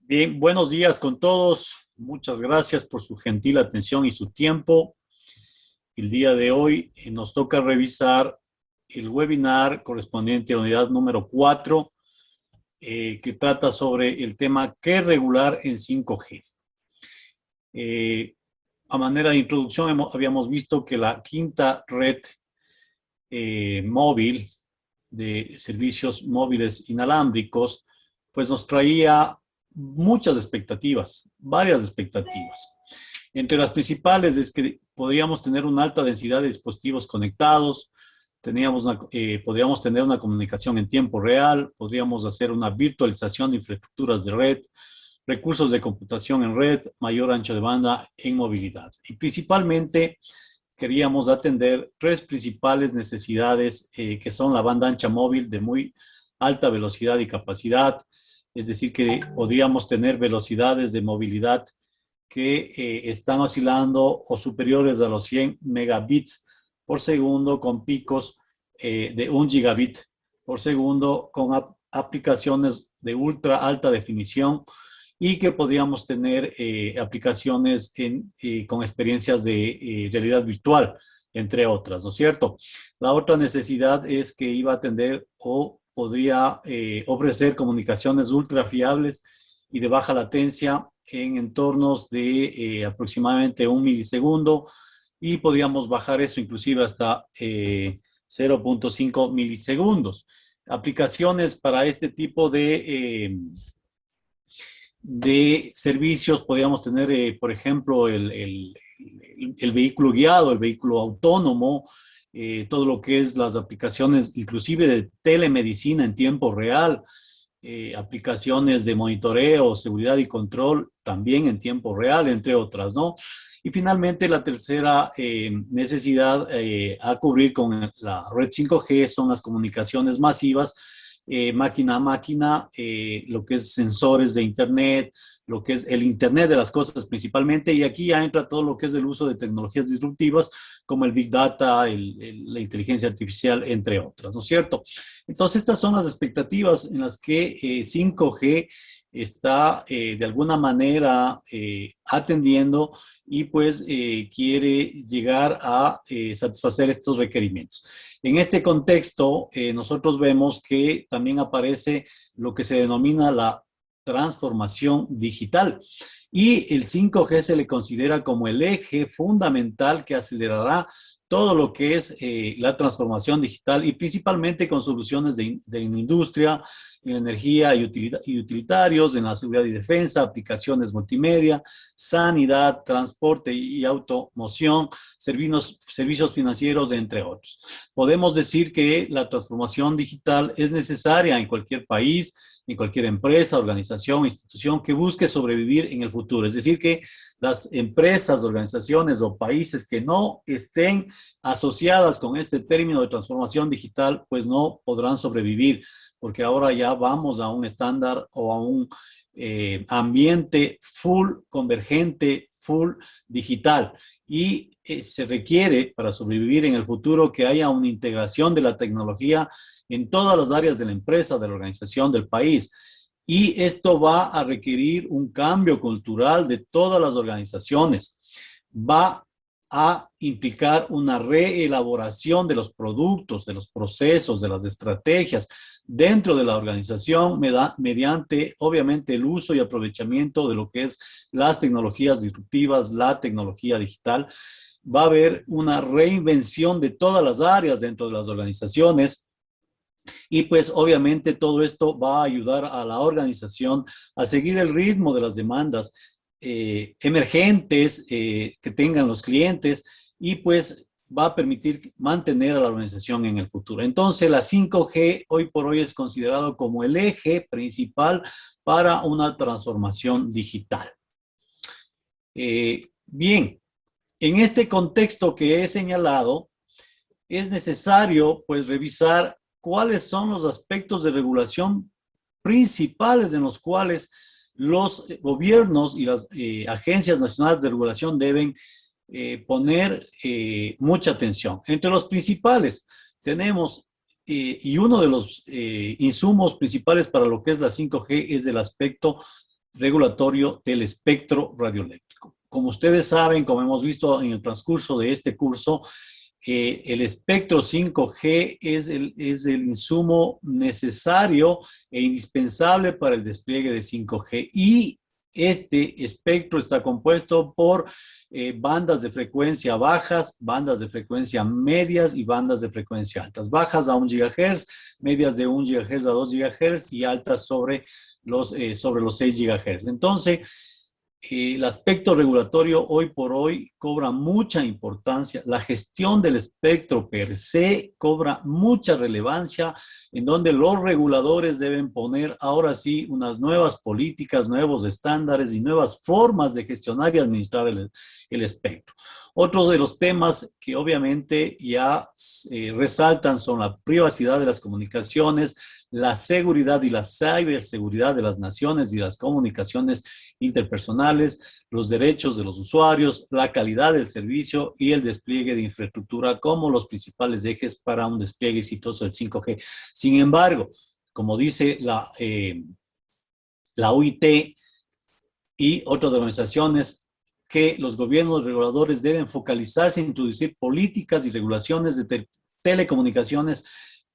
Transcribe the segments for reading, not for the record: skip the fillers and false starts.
Bien, buenos días con todos. Muchas gracias por su gentil atención y su tiempo. El día de hoy nos toca revisar el webinar correspondiente a unidad número 4, que trata sobre el tema ¿qué regular en 5G? A manera de introducción, habíamos visto que la quinta red móvil de servicios móviles inalámbricos, pues nos traía muchas expectativas, varias expectativas. Entre las principales es que podríamos tener una alta densidad de dispositivos conectados, podríamos tener una comunicación en tiempo real, podríamos hacer una virtualización de infraestructuras de red, recursos de computación en red, mayor ancho de banda en movilidad. Y principalmente queríamos atender tres principales necesidades que son la banda ancha móvil de muy alta velocidad y capacidad, es decir, que podríamos tener velocidades de movilidad que están oscilando o superiores a los 100 megabits por segundo con picos de 1 gigabit por segundo con aplicaciones de ultra alta definición y que podríamos tener aplicaciones con experiencias de realidad virtual, entre otras, ¿no es cierto? La otra necesidad es que iba a atender o podría ofrecer comunicaciones ultra fiables y de baja latencia en entornos de aproximadamente 1 milisegundo y podríamos bajar eso inclusive hasta 0.5 milisegundos. Aplicaciones para este tipo de servicios podríamos tener, por ejemplo, el vehículo guiado, el vehículo autónomo, todo lo que es las aplicaciones inclusive de telemedicina en tiempo real, aplicaciones de monitoreo, seguridad y control también en tiempo real, entre otras, ¿no? Y finalmente la tercera necesidad a cubrir con la red 5G son las comunicaciones masivas, máquina a máquina, lo que es sensores de Internet, lo que es el Internet de las cosas principalmente, y aquí ya entra todo lo que es el uso de tecnologías disruptivas como el Big Data, la inteligencia artificial, entre otras, ¿no es cierto? Entonces, estas son las expectativas en las que 5G está de alguna manera atendiendo y pues quiere llegar a satisfacer estos requerimientos. En este contexto, nosotros vemos que también aparece lo que se denomina la transformación digital. Y el 5G se le considera como el eje fundamental que acelerará todo lo que es la transformación digital y principalmente con soluciones de la industria, en la energía y utilitarios, en la seguridad y defensa, aplicaciones multimedia, sanidad, transporte y automoción, servicios financieros, entre otros. Podemos decir que la transformación digital es necesaria en cualquier país, en cualquier empresa, organización, institución que busque sobrevivir en el futuro. Es decir, que las empresas, organizaciones o países que no estén asociadas con este término de transformación digital, pues no podrán sobrevivir, porque ahora ya vamos a un estándar o a un ambiente full convergente, full digital. Y se requiere para sobrevivir en el futuro que haya una integración de la tecnología en todas las áreas de la empresa, de la organización, del país. Y esto va a requerir un cambio cultural de todas las organizaciones. Va a implicar una reelaboración de los productos, de los procesos, de las estrategias dentro de la organización mediante, obviamente, el uso y aprovechamiento de lo que es las tecnologías disruptivas, la tecnología digital. Va a haber una reinvención de todas las áreas dentro de las organizaciones. Y pues obviamente todo esto va a ayudar a la organización a seguir el ritmo de las demandas emergentes que tengan los clientes y pues va a permitir mantener a la organización en el futuro. Entonces la 5G hoy por hoy es considerado como el eje principal para una transformación digital. Bien, en este contexto que he señalado, es necesario pues revisar cuáles son los aspectos de regulación principales en los cuales los gobiernos y las agencias nacionales de regulación deben poner mucha atención. Entre los principales tenemos, y uno de los insumos principales para lo que es la 5G es el aspecto regulatorio del espectro radioeléctrico. Como ustedes saben, como hemos visto en el transcurso de este curso, el espectro 5G es el insumo necesario e indispensable para el despliegue de 5G y este espectro está compuesto por bandas de frecuencia bajas, bandas de frecuencia medias y bandas de frecuencia altas. Bajas a 1 GHz, medias de 1 GHz a 2 GHz y altas sobre los 6 GHz. Entonces, el aspecto regulatorio hoy por hoy cobra mucha importancia. La gestión del espectro per se cobra mucha relevancia, en donde los reguladores deben poner ahora sí unas nuevas políticas, nuevos estándares y nuevas formas de gestionar y administrar el espectro. Otro de los temas que obviamente ya resaltan son la privacidad de las comunicaciones, la seguridad y la ciberseguridad de las naciones y las comunicaciones interpersonales, los derechos de los usuarios, la calidad del servicio y el despliegue de infraestructura como los principales ejes para un despliegue exitoso del 5G. Sin embargo, como dice la OIT y otras organizaciones, que los gobiernos reguladores deben focalizarse en introducir políticas y regulaciones de telecomunicaciones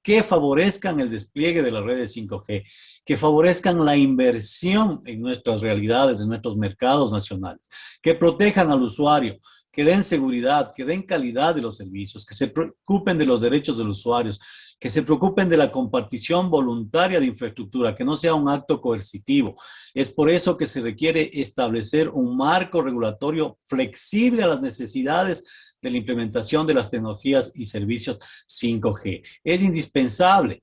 que favorezcan el despliegue de las redes 5G, que favorezcan la inversión en nuestras realidades, en nuestros mercados nacionales, que protejan al usuario, que den seguridad, que den calidad de los servicios, que se preocupen de los derechos de los usuarios, que se preocupen de la compartición voluntaria de infraestructura, que no sea un acto coercitivo. Es por eso que se requiere establecer un marco regulatorio flexible a las necesidades de la implementación de las tecnologías y servicios 5G. Es indispensable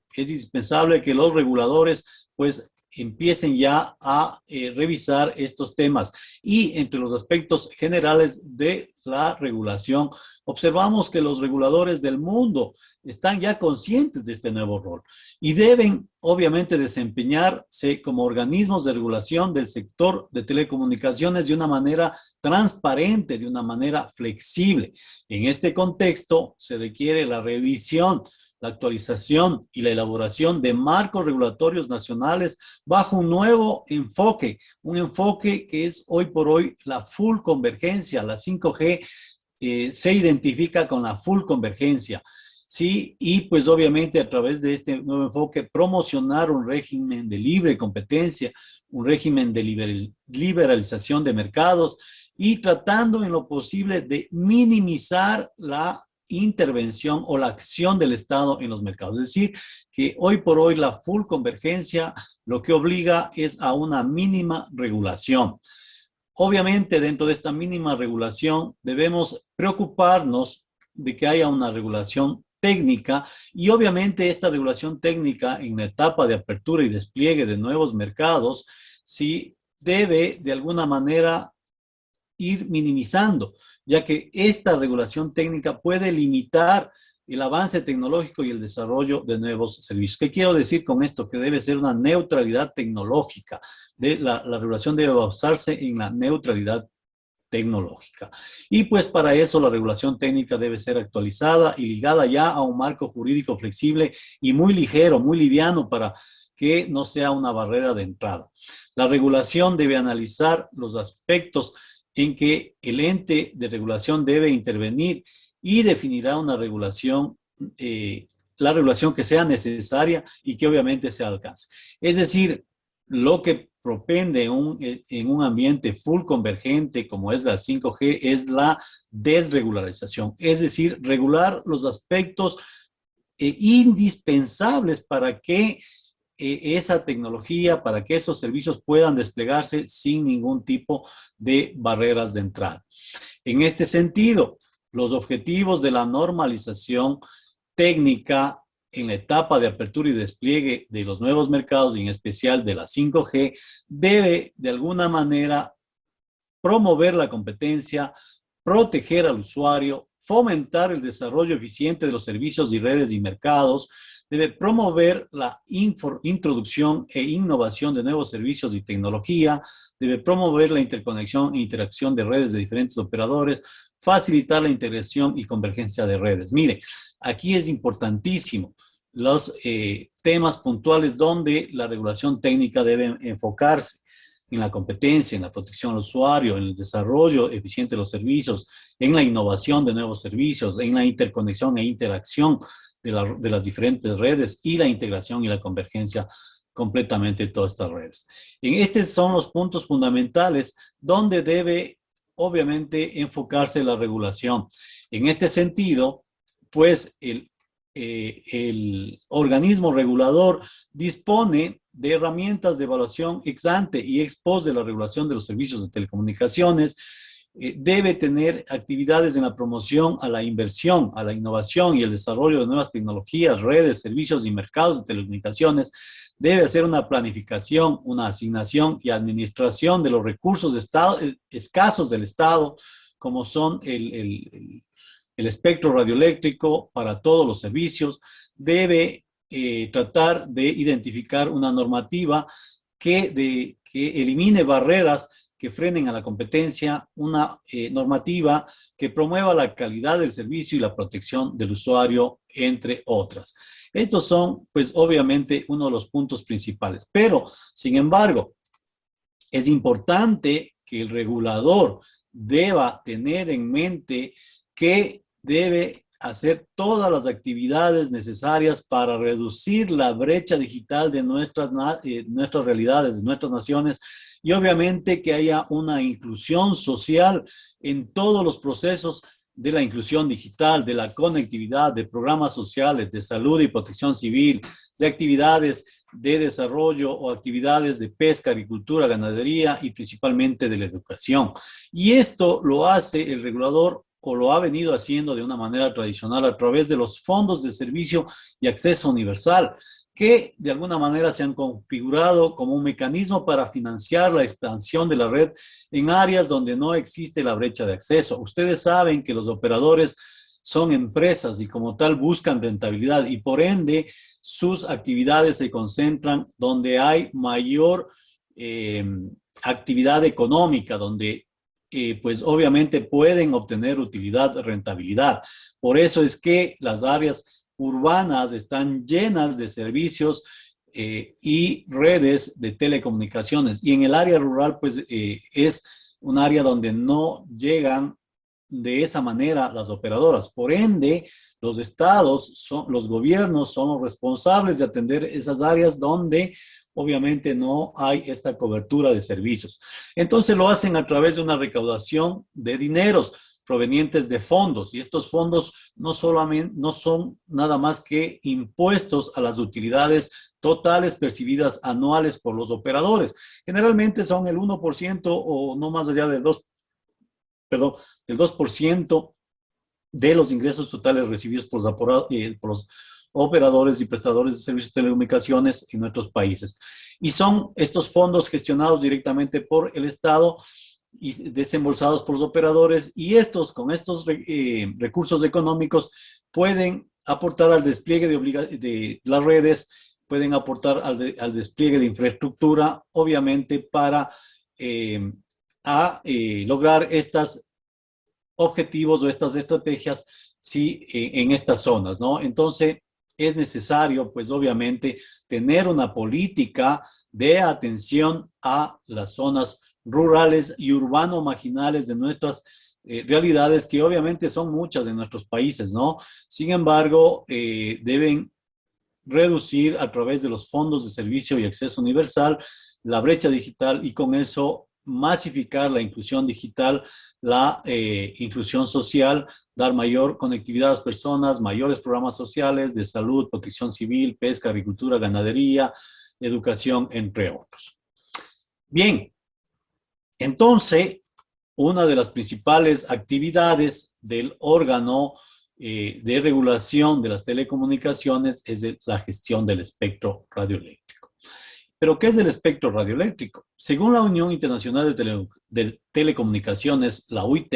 que los reguladores pues empiecen ya a revisar estos temas. Y entre los aspectos generales de la regulación, observamos que los reguladores del mundo están ya conscientes de este nuevo rol y deben obviamente desempeñarse como organismos de regulación del sector de telecomunicaciones de una manera transparente, de una manera flexible. En este contexto se requiere la revisión, la actualización y la elaboración de marcos regulatorios nacionales bajo un nuevo enfoque, un enfoque que es hoy por hoy la full convergencia. La 5G se identifica con la full convergencia, ¿sí? Y pues obviamente a través de este nuevo enfoque promocionar un régimen de libre competencia, un régimen de liberalización de mercados y tratando en lo posible de minimizar la intervención o la acción del Estado en los mercados. Es decir, que hoy por hoy la full convergencia lo que obliga es a una mínima regulación. Obviamente, dentro de esta mínima regulación debemos preocuparnos de que haya una regulación técnica y obviamente esta regulación técnica en la etapa de apertura y despliegue de nuevos mercados, sí debe de alguna manera ir minimizando, ya que esta regulación técnica puede limitar el avance tecnológico y el desarrollo de nuevos servicios. ¿Qué quiero decir con esto? Que debe ser una neutralidad tecnológica. La regulación debe basarse en la neutralidad tecnológica. Y pues para eso la regulación técnica debe ser actualizada y ligada ya a un marco jurídico flexible y muy ligero, muy liviano para que no sea una barrera de entrada. La regulación debe analizar los aspectos en que el ente de regulación debe intervenir y definirá una regulación, la regulación que sea necesaria y que obviamente se alcance. Es decir, lo que propende en un ambiente full convergente como es la 5G es la desregularización, es decir, regular los aspectos indispensables para que esa tecnología, para que esos servicios puedan desplegarse sin ningún tipo de barreras de entrada. En este sentido, los objetivos de la normalización técnica en la etapa de apertura y despliegue de los nuevos mercados, y en especial de la 5G, debe de alguna manera promover la competencia, proteger al usuario, fomentar el desarrollo eficiente de los servicios y redes y mercados, debe promover la introducción e innovación de nuevos servicios y tecnología, debe promover la interconexión e interacción de redes de diferentes operadores, facilitar la integración y convergencia de redes. Mire, aquí es importantísimo los temas puntuales donde la regulación técnica debe enfocarse. en la competencia, en la protección al usuario, en el desarrollo eficiente de los servicios, en la innovación de nuevos servicios, en la interconexión e interacción de las diferentes redes y la integración y la convergencia completamente de todas estas redes. En estos son los puntos fundamentales donde debe, obviamente, enfocarse la regulación. En este sentido, pues el organismo regulador dispone de herramientas de evaluación ex ante y ex post de la regulación de los servicios de telecomunicaciones, debe tener actividades en la promoción a la inversión, a la innovación y el desarrollo de nuevas tecnologías, redes, servicios y mercados de telecomunicaciones, debe hacer una planificación, una asignación y administración de los recursos de estado, escasos del Estado, como son el espectro radioeléctrico para todos los servicios, debe tratar de identificar una normativa que elimine barreras que frenen a la competencia, una normativa que promueva la calidad del servicio y la protección del usuario, entre otras. Estos son, pues, obviamente, uno de los puntos principales. Pero, sin embargo, es importante que el regulador deba tener en mente que debe hacer todas las actividades necesarias para reducir la brecha digital de nuestras realidades, de nuestras naciones, y obviamente que haya una inclusión social en todos los procesos de la inclusión digital, de la conectividad, de programas sociales, de salud y protección civil, de actividades de desarrollo o actividades de pesca, agricultura, ganadería y principalmente de la educación. Y esto lo hace el regulador o lo ha venido haciendo de una manera tradicional a través de los fondos de servicio y acceso universal, que de alguna manera se han configurado como un mecanismo para financiar la expansión de la red en áreas donde no existe la brecha de acceso. Ustedes saben que los operadores son empresas y como tal buscan rentabilidad y por ende sus actividades se concentran donde hay mayor actividad económica, donde pues obviamente pueden obtener utilidad, rentabilidad. Por eso es que las áreas urbanas están llenas de servicios y redes de telecomunicaciones. Y en el área rural, pues es un área donde no llegan de esa manera las operadoras. Por ende, los estados, los gobiernos son los responsables de atender esas áreas donde obviamente no hay esta cobertura de servicios. Entonces lo hacen a través de una recaudación de dineros provenientes de fondos, y estos fondos no son nada más que impuestos a las utilidades totales percibidas anuales por los operadores. Generalmente son el 1% o no más allá del 2% de los ingresos totales recibidos por los operadores y prestadores de servicios de telecomunicaciones en nuestros países. Y son estos fondos gestionados directamente por el Estado y desembolsados por los operadores, y con estos recursos económicos pueden aportar al despliegue de las redes, pueden aportar al despliegue de infraestructura, obviamente para lograr estos objetivos o estas estrategias en estas zonas, ¿no? Entonces, es necesario, pues obviamente, tener una política de atención a las zonas rurales y urbano-marginales de nuestras realidades, que obviamente son muchas de nuestros países, ¿no? Sin embargo, deben reducir a través de los fondos de servicio y acceso universal la brecha digital y con eso masificar la inclusión digital, la inclusión social, dar mayor conectividad a las personas, mayores programas sociales de salud, protección civil, pesca, agricultura, ganadería, educación, entre otros. Bien, entonces, una de las principales actividades del órgano de regulación de las telecomunicaciones es la gestión del espectro radioeléctrico. ¿Pero qué es el espectro radioeléctrico? Según la Unión Internacional de Telecomunicaciones, la UIT,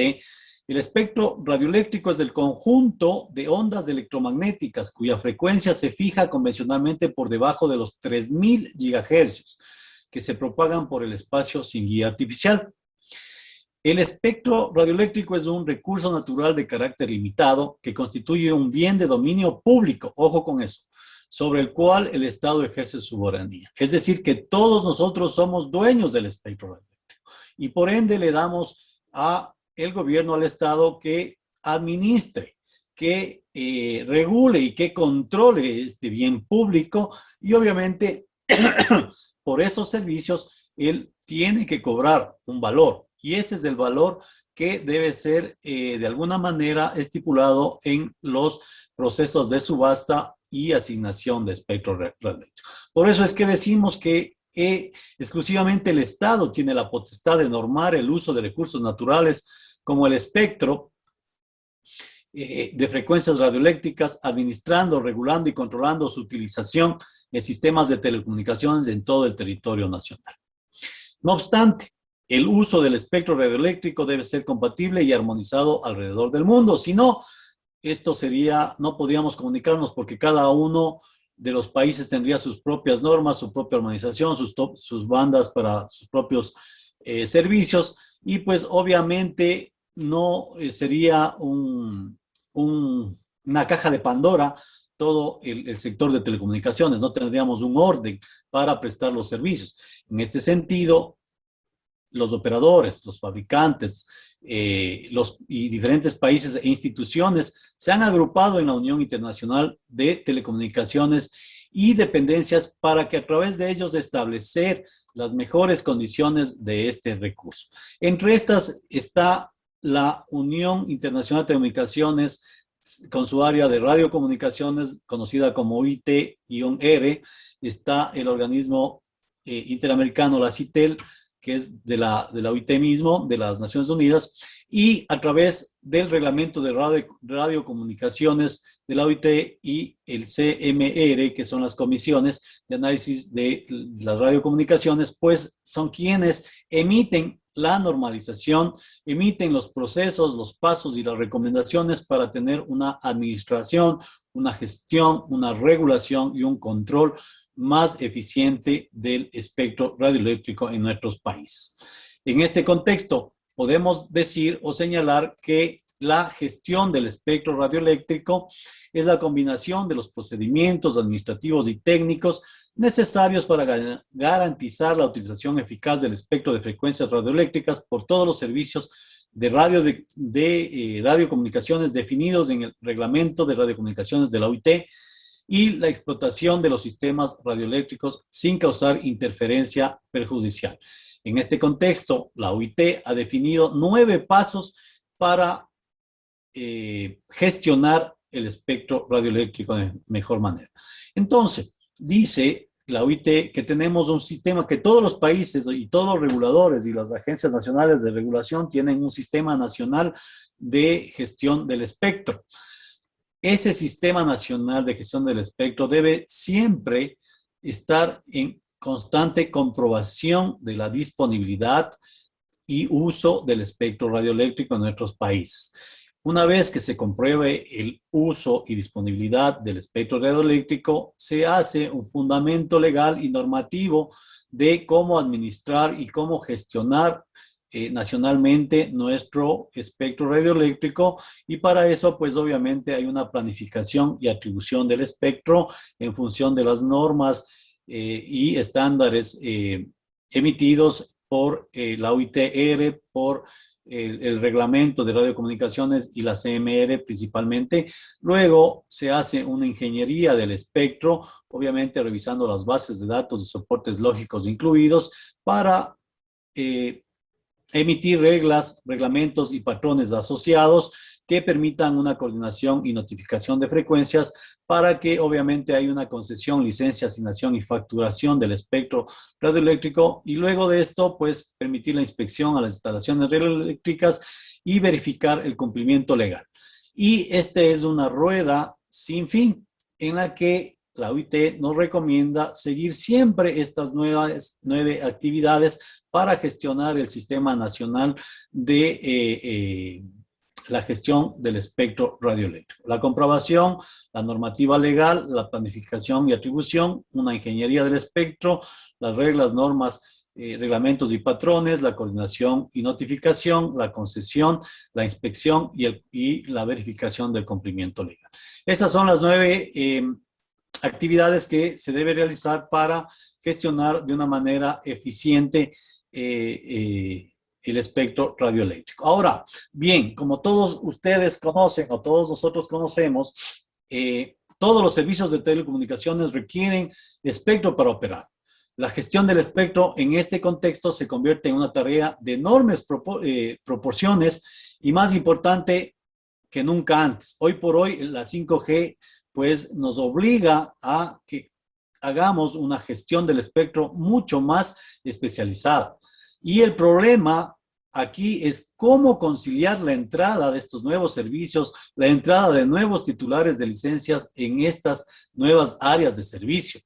el espectro radioeléctrico es el conjunto de ondas electromagnéticas cuya frecuencia se fija convencionalmente por debajo de los 3000 gigahercios, que se propagan por el espacio sin guía artificial. El espectro radioeléctrico es un recurso natural de carácter limitado que constituye un bien de dominio público. Ojo con eso. sobre el cual el Estado ejerce su soberanía. Es decir, que todos nosotros somos dueños del espectro radioeléctrico y por ende le damos a el gobierno, al Estado, que administre, que regule y que controle este bien público y obviamente por esos servicios él tiene que cobrar un valor y ese es el valor que debe ser de alguna manera estipulado en los procesos de subasta y asignación de espectro radioeléctrico. Por eso es que decimos que exclusivamente el Estado tiene la potestad de normar el uso de recursos naturales como el espectro de frecuencias radioeléctricas, administrando, regulando y controlando su utilización en sistemas de telecomunicaciones en todo el territorio nacional. No obstante, el uso del espectro radioeléctrico debe ser compatible y armonizado alrededor del mundo. Si no, esto sería, no podríamos comunicarnos porque cada uno de los países tendría sus propias normas, su propia armonización, sus bandas para sus propios servicios y pues obviamente no sería una caja de Pandora todo el sector de telecomunicaciones, no tendríamos un orden para prestar los servicios. En este sentido, los operadores, los fabricantes y diferentes países e instituciones se han agrupado en la Unión Internacional de Telecomunicaciones y Dependencias para que a través de ellos establecer las mejores condiciones de este recurso. Entre estas está la Unión Internacional de Telecomunicaciones con su área de radiocomunicaciones, conocida como UIT-R, está el organismo interamericano, la CITEL, que es de la OIT mismo, de las Naciones Unidas, y a través del reglamento de radiocomunicaciones de la OIT y el CMR, que son las comisiones de análisis de las radiocomunicaciones, pues son quienes emiten la normalización, emiten los procesos, los pasos y las recomendaciones para tener una administración, una gestión, una regulación y un control más eficiente del espectro radioeléctrico en nuestros países. En este contexto, podemos decir o señalar que la gestión del espectro radioeléctrico es la combinación de los procedimientos administrativos y técnicos necesarios para garantizar la utilización eficaz del espectro de frecuencias radioeléctricas por todos los servicios de radiocomunicaciones definidos en el Reglamento de Radiocomunicaciones de la OIT y la explotación de los sistemas radioeléctricos sin causar interferencia perjudicial. En este contexto, la OIT ha definido 9 pasos para gestionar el espectro radioeléctrico de mejor manera. Entonces, dice la OIT que tenemos un sistema que todos los países y todos los reguladores y las agencias nacionales de regulación tienen un sistema nacional de gestión del espectro. Ese sistema nacional de gestión del espectro debe siempre estar en constante comprobación de la disponibilidad y uso del espectro radioeléctrico en nuestros países. Una vez que se compruebe el uso y disponibilidad del espectro radioeléctrico, se hace un fundamento legal y normativo de cómo administrar y cómo gestionar nacionalmente nuestro espectro radioeléctrico y para eso pues obviamente hay una planificación y atribución del espectro en función de las normas y estándares emitidos por la OIT-R, por el reglamento de radiocomunicaciones y la CMR principalmente. Luego se hace una ingeniería del espectro, obviamente revisando las bases de datos y soportes lógicos incluidos para emitir reglas, reglamentos y patrones asociados que permitan una coordinación y notificación de frecuencias para que obviamente haya una concesión, licencia, asignación y facturación del espectro radioeléctrico y luego de esto pues permitir la inspección a las instalaciones radioeléctricas y verificar el cumplimiento legal. Y esta es una rueda sin fin en la que la OIT nos recomienda seguir siempre estas 9 actividades para gestionar el Sistema Nacional de la gestión del espectro radioeléctrico. La comprobación, la normativa legal, la planificación y atribución, una ingeniería del espectro, las reglas, normas, reglamentos y patrones, la coordinación y notificación, la concesión, la inspección y la verificación del cumplimiento legal. Esas son las 9 actividades que se debe realizar para gestionar de una manera eficiente el espectro radioeléctrico. Ahora, bien, como todos ustedes conocen o todos nosotros conocemos, todos los servicios de telecomunicaciones requieren espectro para operar. La gestión del espectro en este contexto se convierte en una tarea de enormes proporciones y más importante que nunca antes. Hoy por hoy la 5G pues nos obliga a que hagamos una gestión del espectro mucho más especializada. Y el problema aquí es cómo conciliar la entrada de estos nuevos servicios, la entrada de nuevos titulares de licencias en estas nuevas áreas de servicio.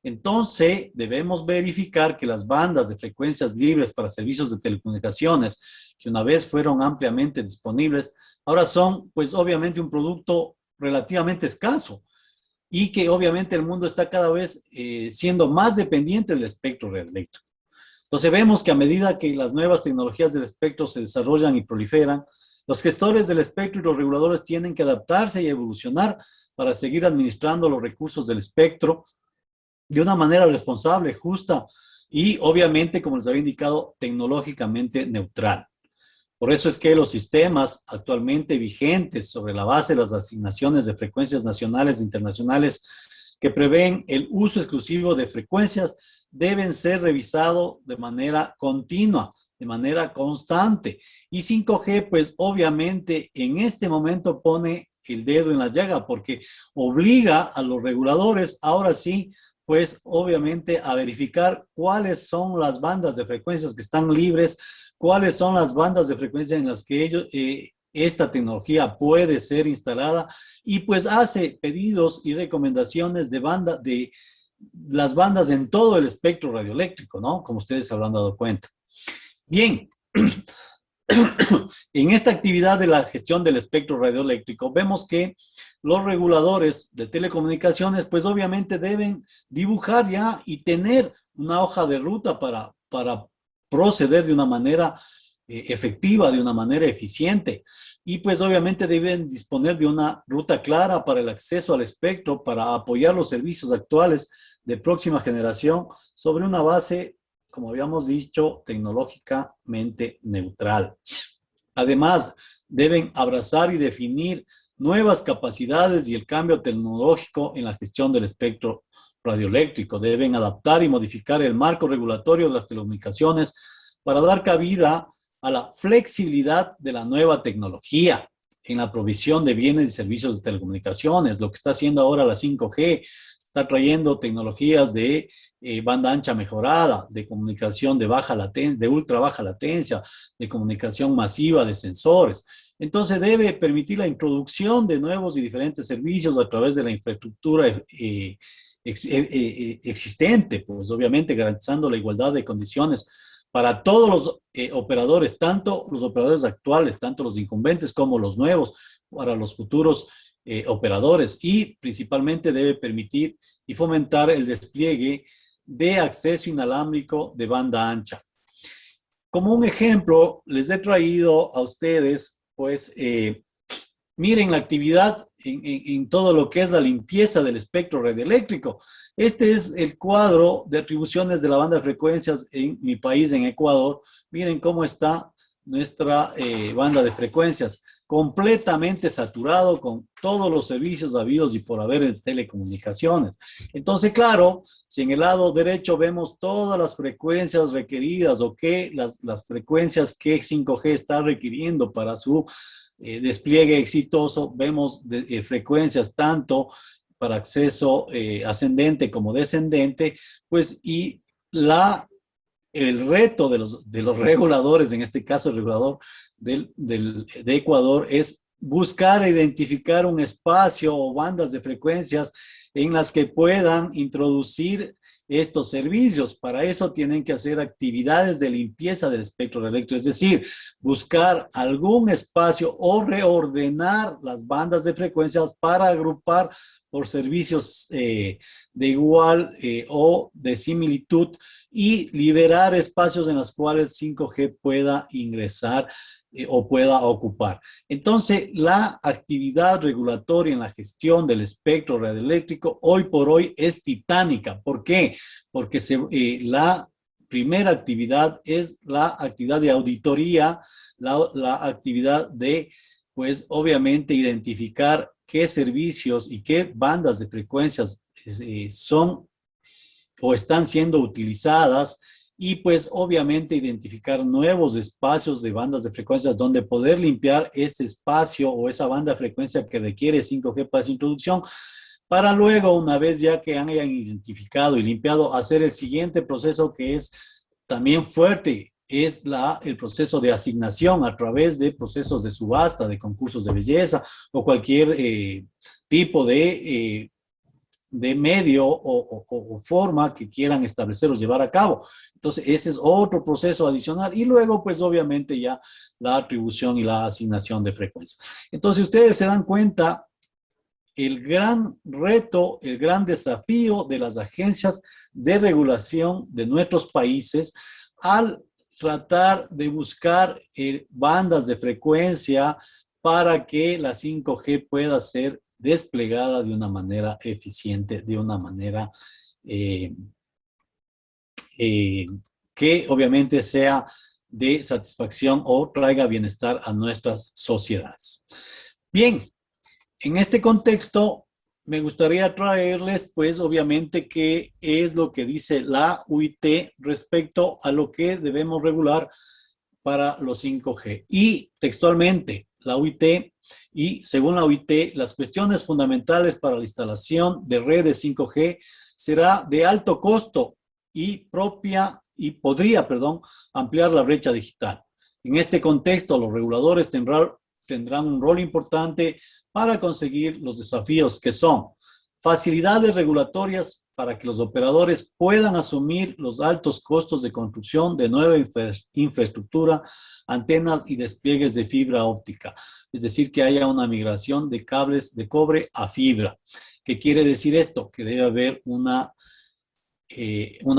Entonces, debemos verificar que las bandas de frecuencias libres para servicios de telecomunicaciones, que una vez fueron ampliamente disponibles, ahora son, pues, obviamente un producto relativamente escaso y que obviamente el mundo está cada vez siendo más dependiente del espectro radioeléctrico. Entonces, vemos que a medida que las nuevas tecnologías del espectro se desarrollan y proliferan, los gestores del espectro y los reguladores tienen que adaptarse y evolucionar para seguir administrando los recursos del espectro de una manera responsable, justa y obviamente, como les había indicado, tecnológicamente neutral. Por eso es que los sistemas actualmente vigentes sobre la base de las asignaciones de frecuencias nacionales e internacionales que prevén el uso exclusivo de frecuencias deben ser revisados de manera continua, de manera constante. Y 5G, pues obviamente en este momento pone el dedo en la llaga porque obliga a los reguladores, ahora sí, pues obviamente a verificar cuáles son las bandas de frecuencias que están libres, cuáles son las bandas de frecuencia en las que ellos, esta tecnología puede ser instalada y pues hace pedidos y recomendaciones de las bandas en todo el espectro radioeléctrico, ¿no? Como ustedes se habrán dado cuenta. Bien, en esta actividad de la gestión del espectro radioeléctrico, vemos que los reguladores de telecomunicaciones, pues obviamente deben dibujar ya y tener una hoja de ruta para proceder de una manera efectiva, de una manera eficiente. Y pues obviamente deben disponer de una ruta clara para el acceso al espectro, para apoyar los servicios actuales de próxima generación sobre una base, como habíamos dicho, tecnológicamente neutral. Además, deben abrazar y definir nuevas capacidades y el cambio tecnológico en la gestión del espectro radioeléctrico. Deben adaptar y modificar el marco regulatorio de las telecomunicaciones para dar cabida a la flexibilidad de la nueva tecnología en la provisión de bienes y servicios de telecomunicaciones. Lo que está haciendo ahora la 5G está trayendo tecnologías de banda ancha mejorada, de comunicación de baja latencia, de ultra baja latencia, de comunicación masiva de sensores. Entonces debe permitir la introducción de nuevos y diferentes servicios a través de la infraestructura existente, pues obviamente garantizando la igualdad de condiciones para todos los operadores, tanto los operadores actuales, tanto los incumbentes como los nuevos, para los futuros operadores, y principalmente debe permitir y fomentar el despliegue de acceso inalámbrico de banda ancha. Como un ejemplo, les he traído a ustedes, pues, miren la actividad en todo lo que es la limpieza del espectro radioeléctrico. Este es el cuadro de atribuciones de la banda de frecuencias en mi país, en Ecuador. Miren cómo está nuestra banda de frecuencias, completamente saturado con todos los servicios habidos y por haber en telecomunicaciones. Entonces, claro, si en el lado derecho vemos todas las frecuencias requeridas o que las frecuencias que 5G está requiriendo para su despliegue exitoso, vemos frecuencias tanto para acceso ascendente como descendente, pues y el reto de los reguladores, en este caso el regulador de Ecuador, es buscar e identificar un espacio o bandas de frecuencias en las que puedan introducir estos servicios. Para eso tienen que hacer actividades de limpieza del espectro radioeléctrico, es decir, buscar algún espacio o reordenar las bandas de frecuencias para agrupar por servicios de igual o de similitud y liberar espacios en los cuales 5G pueda ingresar o pueda ocupar. Entonces, la actividad regulatoria en la gestión del espectro radioeléctrico hoy por hoy es titánica. ¿Por qué? Porque la primera actividad es la actividad de auditoría, la actividad de, pues, obviamente, identificar qué servicios y qué bandas de frecuencias son o están siendo utilizadas y pues obviamente identificar nuevos espacios de bandas de frecuencias donde poder limpiar este espacio o esa banda de frecuencia que requiere 5G para su introducción, para luego, una vez ya que hayan identificado y limpiado, hacer el siguiente proceso que es también fuerte, es el proceso de asignación a través de procesos de subasta, de concursos de belleza o cualquier tipo de medio o forma que quieran establecer o llevar a cabo. Entonces, ese es otro proceso adicional. Y luego, pues obviamente ya la atribución y la asignación de frecuencia. Entonces, ustedes se dan cuenta el gran reto, el gran desafío de las agencias de regulación de nuestros países al tratar de buscar bandas de frecuencia para que la 5G pueda ser desplegada de una manera eficiente, de una manera eh, eh, que obviamente sea de satisfacción o traiga bienestar a nuestras sociedades. Bien, en este contexto me gustaría traerles, pues obviamente, qué es lo que dice la UIT respecto a lo que debemos regular para los 5G. Y textualmente, la UIT, y según la UIT, las cuestiones fundamentales para la instalación de redes 5G será de alto costo y podría, ampliar la brecha digital. En este contexto, los reguladores tendrán un rol importante para conseguir los desafíos que son facilidades regulatorias para que los operadores puedan asumir los altos costos de construcción de nueva infraestructura, antenas y despliegues de fibra óptica. Es decir, que haya una migración de cables de cobre a fibra. ¿Qué quiere decir esto? Que debe haber una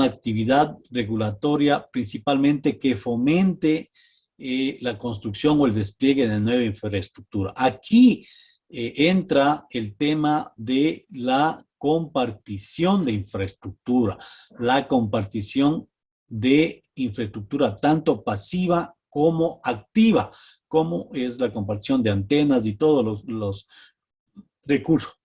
actividad regulatoria principalmente que fomente la construcción o el despliegue de nueva infraestructura. Aquí entra el tema de la compartición de infraestructura, la compartición de infraestructura tanto pasiva como activa, como es la compartición de antenas y todos los recursos,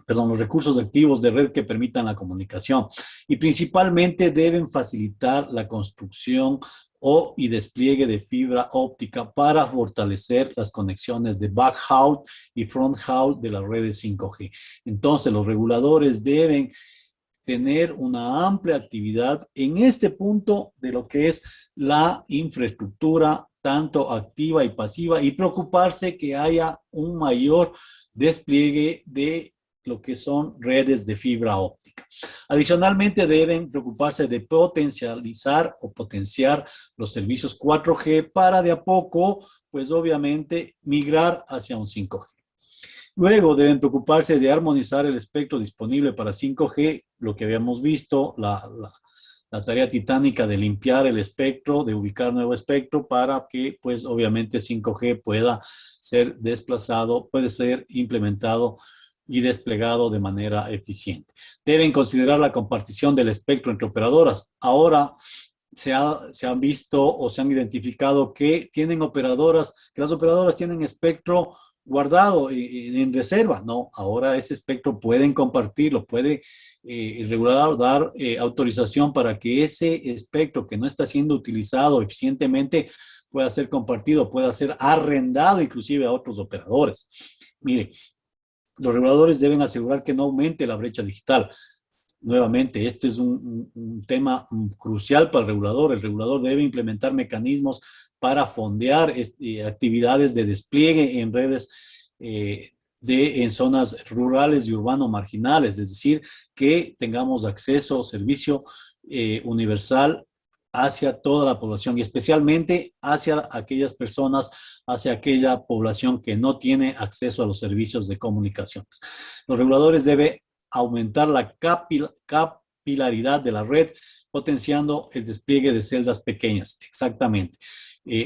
los recursos activos de red que permitan la comunicación. Y principalmente deben facilitar la construcción y despliegue de fibra óptica para fortalecer las conexiones de backhaul y fronthaul de las redes 5G. Entonces, los reguladores deben tener una amplia actividad en este punto de lo que es la infraestructura, tanto activa y pasiva, y preocuparse que haya un mayor despliegue de lo que son redes de fibra óptica. Adicionalmente, deben preocuparse de potencializar o potenciar los servicios 4G para de a poco, pues obviamente, migrar hacia un 5G. Luego deben preocuparse de armonizar el espectro disponible para 5G, lo que habíamos visto, la tarea titánica de limpiar el espectro, de ubicar nuevo espectro para que, pues, obviamente 5G pueda ser desplazado, puede ser implementado y desplegado de manera eficiente. Deben considerar la compartición del espectro entre operadoras. Ahora se han visto o se han identificado que tienen operadoras, que las operadoras tienen espectro guardado en reserva. No, ahora ese espectro pueden compartirlo, puede el regulador dar autorización para que ese espectro que no está siendo utilizado eficientemente pueda ser compartido, pueda ser arrendado inclusive a otros operadores. Mire, los reguladores deben asegurar que no aumente la brecha digital. Nuevamente, este es un tema crucial para el regulador. El regulador debe implementar mecanismos para fondear actividades de despliegue en redes en zonas rurales y urbano marginales, es decir, que tengamos acceso, servicio universal hacia toda la población y especialmente hacia aquellas personas, hacia aquella población que no tiene acceso a los servicios de comunicaciones. Los reguladores deben aumentar la capilaridad de la red potenciando el despliegue de celdas pequeñas, exactamente.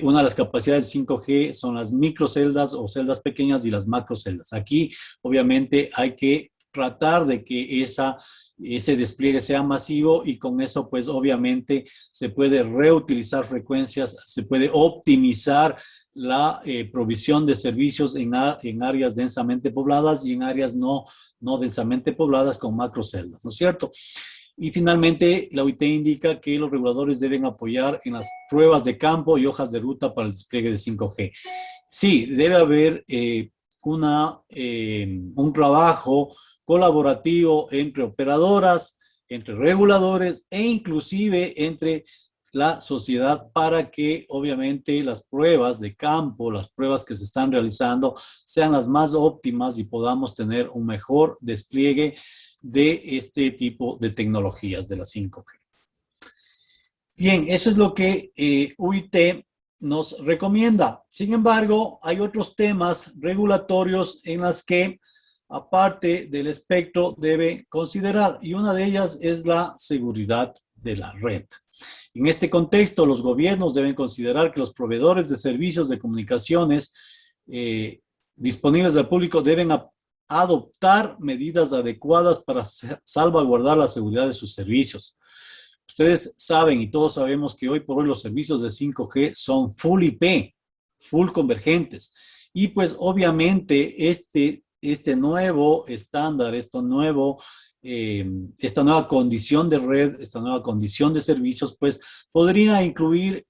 Una de las capacidades 5G son las microceldas o celdas pequeñas y las macroceldas. Aquí, obviamente, hay que tratar de que ese despliegue sea masivo y con eso, pues, obviamente, se puede reutilizar frecuencias, se puede optimizar la provisión de servicios en áreas densamente pobladas y en áreas no densamente pobladas con macroceldas, ¿no es cierto? Y finalmente, la OIT indica que los reguladores deben apoyar en las pruebas de campo y hojas de ruta para el despliegue de 5G. Sí, debe haber un trabajo colaborativo entre operadoras, entre reguladores e inclusive entre la sociedad para que obviamente las pruebas de campo, las pruebas que se están realizando sean las más óptimas y podamos tener un mejor despliegue de este tipo de tecnologías de la 5G. Bien, eso es lo que UIT nos recomienda. Sin embargo, hay otros temas regulatorios en las que, aparte del espectro, debe considerar, y una de ellas es la seguridad de la red. En este contexto, los gobiernos deben considerar que los proveedores de servicios de comunicaciones disponibles al público deben adoptar medidas adecuadas para salvaguardar la seguridad de sus servicios. Ustedes saben y todos sabemos que hoy por hoy los servicios de 5G son full IP, full convergentes. Y pues obviamente este nuevo estándar, esta nueva condición de red, esta nueva condición de servicios, pues podría incluir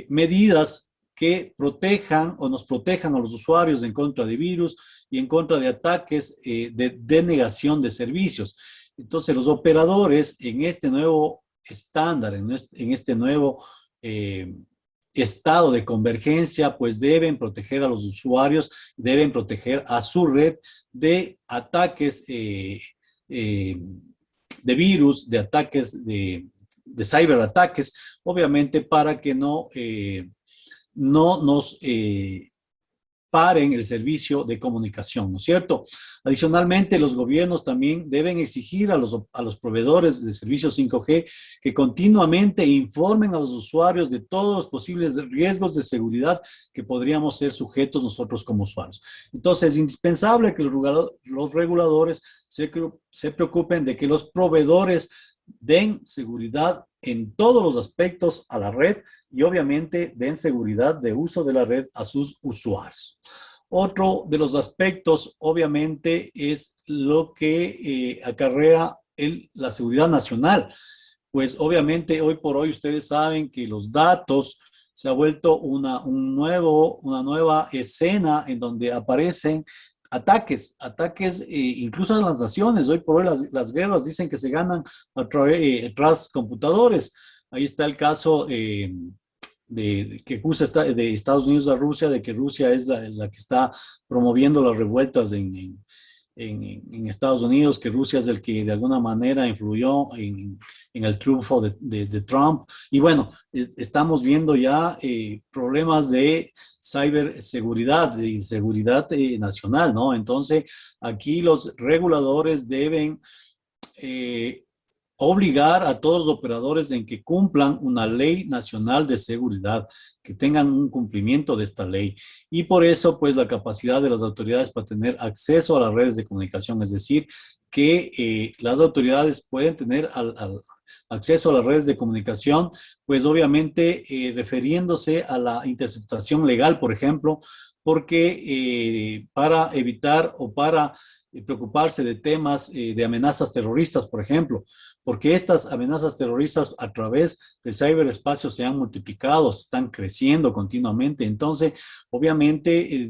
medidas que protejan o nos protejan a los usuarios en contra de virus y en contra de ataques de denegación de servicios. Entonces, los operadores en este nuevo estándar, en este nuevo estado de convergencia, pues deben proteger a los usuarios, deben proteger a su red de ataques de virus, de ataques de ciberataques, obviamente para que no nos paren el servicio de comunicación, ¿no es cierto? Adicionalmente, los gobiernos también deben exigir a los proveedores de servicios 5G que continuamente informen a los usuarios de todos los posibles riesgos de seguridad que podríamos ser sujetos nosotros como usuarios. Entonces, es indispensable que los reguladores se preocupen de que los proveedores den seguridad en todos los aspectos a la red y obviamente den seguridad de uso de la red a sus usuarios. Otro de los aspectos obviamente es lo que acarrea la seguridad nacional. Pues obviamente hoy por hoy ustedes saben que los datos se ha vuelto una nueva escena en donde aparecen ataques incluso a las naciones. Hoy por hoy las guerras dicen que se ganan tras computadores. Ahí está el caso de que acusa de Estados Unidos a Rusia, de que Rusia es la que está promoviendo las revueltas en Estados Unidos, que Rusia es el que de alguna manera influyó en el triunfo de Trump. Y bueno, estamos viendo ya problemas de ciberseguridad, de seguridad nacional, ¿no? Entonces, aquí los reguladores deben obligar a todos los operadores en que cumplan una ley nacional de seguridad, que tengan un cumplimiento de esta ley. Y por eso, pues, la capacidad de las autoridades para tener acceso a las redes de comunicación, es decir, que las autoridades pueden tener acceso a las redes de comunicación, pues obviamente refiriéndose a la interceptación legal, por ejemplo, porque para evitar o para preocuparse de temas de amenazas terroristas, por ejemplo, porque estas amenazas terroristas a través del ciberespacio se han multiplicado, están creciendo continuamente. Entonces, obviamente,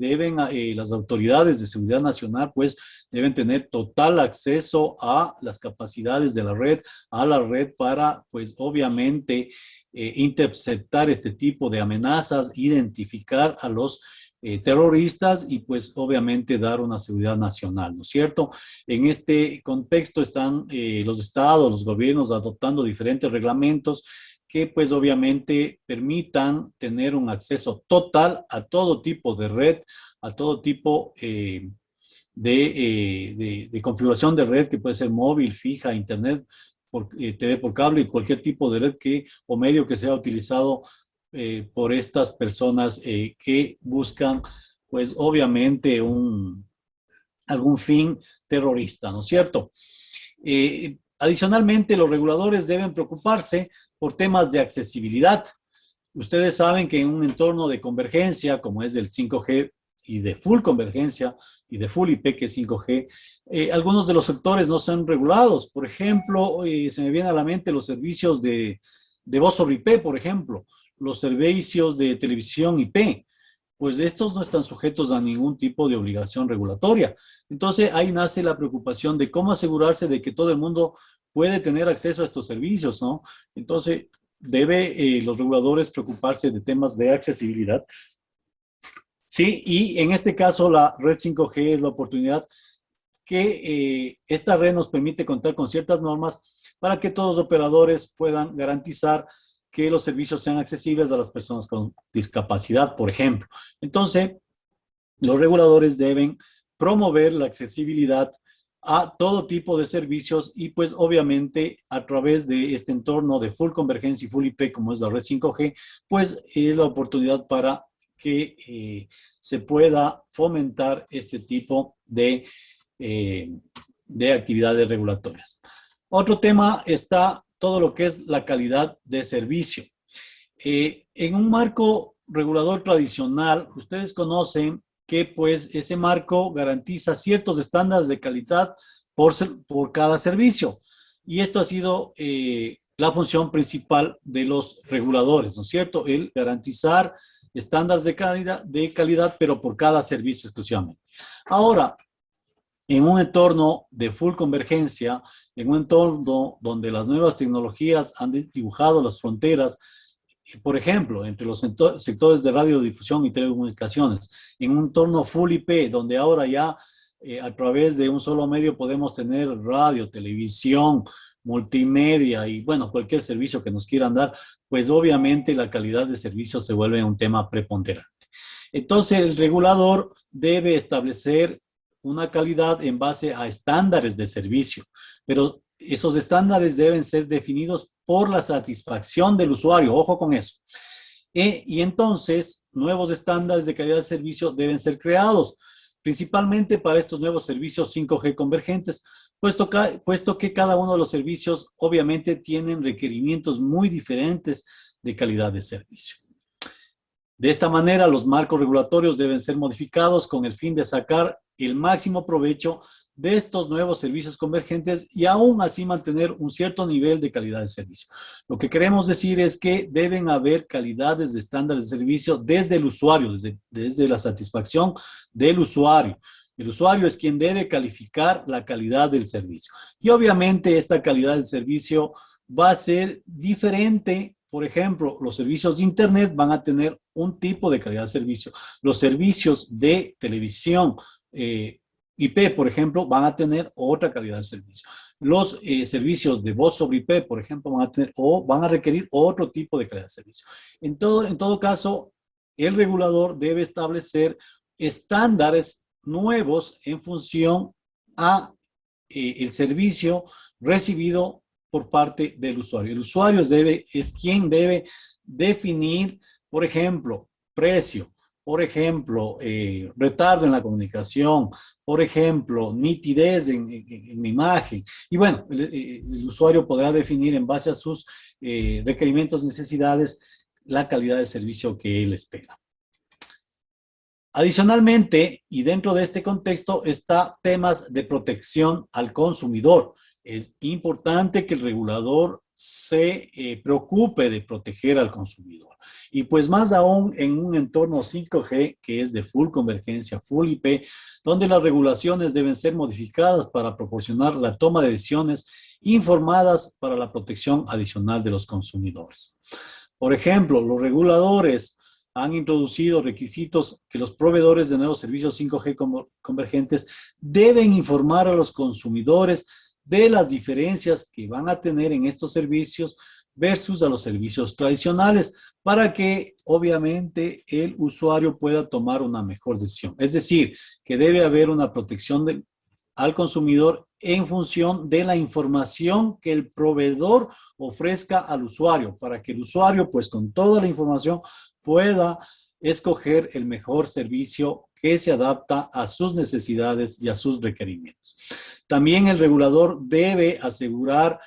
las autoridades de seguridad nacional, pues, deben tener total acceso a las capacidades de la red, a la red para, pues, obviamente, interceptar este tipo de amenazas, identificar a los terroristas y pues obviamente dar una seguridad nacional, ¿no es cierto? En este contexto están los estados, los gobiernos adoptando diferentes reglamentos que pues obviamente permitan tener un acceso total a todo tipo de red, a todo tipo de configuración de red que puede ser móvil, fija, internet, por TV por cable y cualquier tipo de red o medio que sea utilizado por estas personas que buscan, pues obviamente, algún fin terrorista, ¿no es cierto? Adicionalmente, los reguladores deben preocuparse por temas de accesibilidad. Ustedes saben que en un entorno de convergencia, como es del 5G y de full convergencia y de full IP, que es 5G, algunos de los sectores no son regulados. Por ejemplo, se me viene a la mente los servicios de voz sobre IP, por ejemplo, los servicios de televisión IP, pues estos no están sujetos a ningún tipo de obligación regulatoria. Entonces ahí nace la preocupación de cómo asegurarse de que todo el mundo puede tener acceso a estos servicios, ¿no? Entonces debe los reguladores preocuparse de temas de accesibilidad. Sí, y en este caso la red 5G es la oportunidad que esta red nos permite contar con ciertas normas para que todos los operadores puedan garantizar que los servicios sean accesibles a las personas con discapacidad, por ejemplo. Entonces, los reguladores deben promover la accesibilidad a todo tipo de servicios y pues obviamente a través de este entorno de full convergencia y full IP como es la red 5G, pues es la oportunidad para que se pueda fomentar este tipo de actividades regulatorias. Otro tema está todo lo que es la calidad de servicio. En un marco regulador tradicional, ustedes conocen que pues ese marco garantiza ciertos estándares de calidad por cada servicio. Y esto ha sido la función principal de los reguladores, ¿no es cierto? El garantizar estándares de calidad, pero por cada servicio exclusivamente. Ahora, en un entorno de full convergencia, en un entorno donde las nuevas tecnologías han dibujado las fronteras, por ejemplo, entre los sectores de radiodifusión y telecomunicaciones, en un entorno full IP, donde ahora ya a través de un solo medio podemos tener radio, televisión, multimedia y, bueno, cualquier servicio que nos quieran dar, pues obviamente la calidad de servicio se vuelve un tema preponderante. Entonces, el regulador debe establecer una calidad en base a estándares de servicio, pero esos estándares deben ser definidos por la satisfacción del usuario, ojo con eso. Y entonces, nuevos estándares de calidad de servicio deben ser creados, principalmente para estos nuevos servicios 5G convergentes, puesto que cada uno de los servicios obviamente tienen requerimientos muy diferentes de calidad de servicio. De esta manera, los marcos regulatorios deben ser modificados con el fin de sacar el máximo provecho de estos nuevos servicios convergentes y aún así mantener un cierto nivel de calidad de servicio. Lo que queremos decir es que deben haber calidades de estándares de servicio desde el usuario, desde la satisfacción del usuario. El usuario es quien debe calificar la calidad del servicio. Y obviamente esta calidad del servicio va a ser diferente. Por ejemplo, los servicios de Internet van a tener un tipo de calidad de servicio. Los servicios de televisión IP, por ejemplo, van a tener otra calidad de servicio. Los servicios de voz sobre IP, por ejemplo, van a requerir otro tipo de calidad de servicio. En todo caso, el regulador debe establecer estándares nuevos en función a el servicio recibido por parte del usuario. El usuario es quien debe definir, por ejemplo, precio, por ejemplo, retardo en la comunicación, por ejemplo, nitidez en la imagen. Y bueno, el usuario podrá definir en base a sus requerimientos, necesidades, la calidad de servicio que él espera. Adicionalmente, y dentro de este contexto, está temas de protección al consumidor. Es importante que el regulador se preocupe de proteger al consumidor. Y pues más aún en un entorno 5G que es de full convergencia, full IP, donde las regulaciones deben ser modificadas para proporcionar la toma de decisiones informadas para la protección adicional de los consumidores. Por ejemplo, los reguladores han introducido requisitos que los proveedores de nuevos servicios 5G convergentes deben informar a los consumidores de las diferencias que van a tener en estos servicios versus a los servicios tradicionales para que obviamente el usuario pueda tomar una mejor decisión. Es decir, que debe haber una protección al consumidor en función de la información que el proveedor ofrezca al usuario, para que el usuario, pues con toda la información, pueda escoger el mejor servicio que se adapta a sus necesidades y a sus requerimientos. También el regulador debe asegurar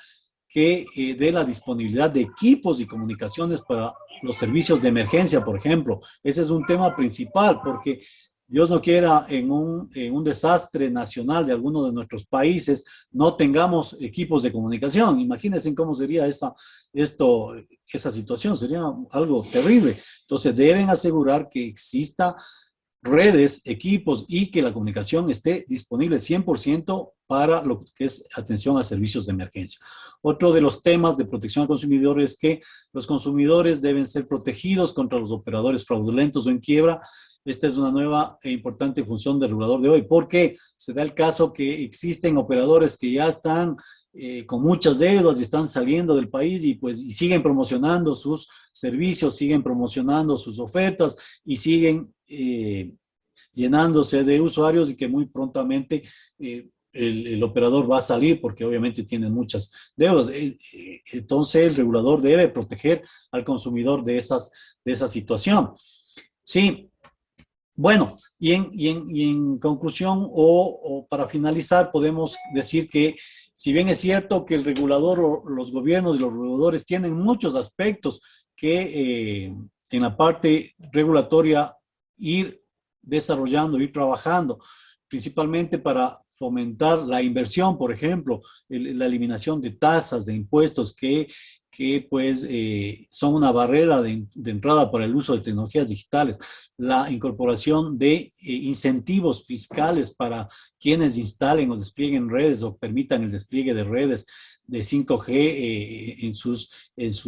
que dé la disponibilidad de equipos y comunicaciones para los servicios de emergencia, por ejemplo. Ese es un tema principal porque Dios no quiera en un desastre nacional de alguno de nuestros países no tengamos equipos de comunicación. Imagínense cómo sería esa situación, sería algo terrible. Entonces deben asegurar que exista redes, equipos y que la comunicación esté disponible 100% para lo que es atención a servicios de emergencia. Otro de los temas de protección al consumidor es que los consumidores deben ser protegidos contra los operadores fraudulentos o en quiebra. Esta es una nueva e importante función del regulador de hoy, porque se da el caso que existen operadores que ya están con muchas deudas y están saliendo del país y siguen promocionando sus servicios, siguen promocionando sus ofertas y siguen llenándose de usuarios y que muy prontamente el operador va a salir porque obviamente tienen muchas deudas. Entonces el regulador debe proteger al consumidor de esa situación. Sí, bueno, y en conclusión o para finalizar, podemos decir que si bien es cierto que el regulador o los gobiernos y los reguladores tienen muchos aspectos que en la parte regulatoria ir desarrollando, ir trabajando, principalmente para fomentar la inversión, por ejemplo, la eliminación de tasas, de impuestos que pues son una barrera de entrada para el uso de tecnologías digitales, la incorporación de incentivos fiscales para quienes instalen o desplieguen redes o permitan el despliegue de redes de 5G en sus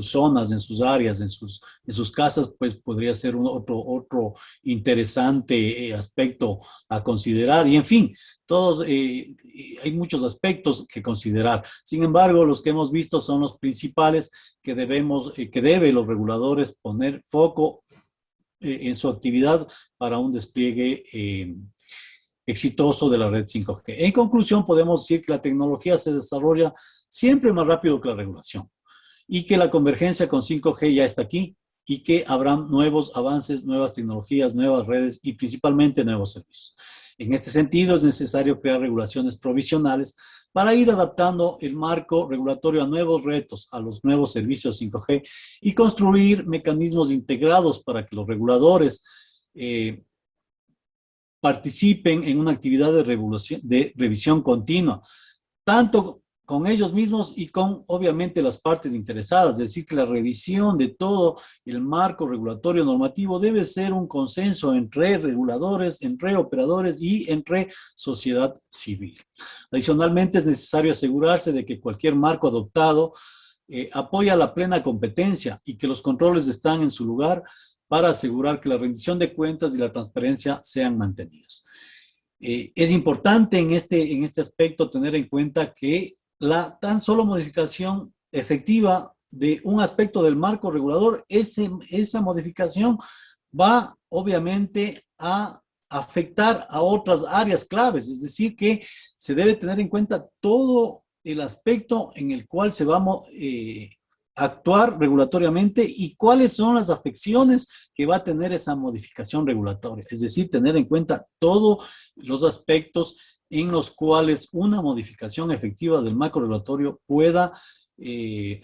zonas, en sus áreas, en sus casas, pues podría ser otro interesante aspecto a considerar. Y en fin, hay muchos aspectos que considerar. Sin embargo, los que hemos visto son los principales que deben los reguladores poner foco en su actividad para un despliegue exitoso de la red 5G. En conclusión, podemos decir que la tecnología se desarrolla siempre más rápido que la regulación y que la convergencia con 5G ya está aquí y que habrá nuevos avances, nuevas tecnologías, nuevas redes y principalmente nuevos servicios. En este sentido, es necesario crear regulaciones provisionales para ir adaptando el marco regulatorio a nuevos retos, a los nuevos servicios 5G y construir mecanismos integrados para que los reguladores participen en una actividad de revisión continua, tanto con ellos mismos y con, obviamente, las partes interesadas. Es decir, que la revisión de todo el marco regulatorio normativo debe ser un consenso entre reguladores, entre operadores y entre sociedad civil. Adicionalmente, es necesario asegurarse de que cualquier marco adoptado apoya la plena competencia y que los controles están en su lugar para asegurar que la rendición de cuentas y la transparencia sean mantenidos. Es importante en este aspecto tener en cuenta que la tan solo modificación efectiva de un aspecto del marco regulador, esa modificación va obviamente a afectar a otras áreas claves, es decir, que se debe tener en cuenta todo el aspecto en el cual se va a actuar regulatoriamente y cuáles son las afecciones que va a tener esa modificación regulatoria, es decir, tener en cuenta todos los aspectos en los cuales una modificación efectiva del marco regulatorio pueda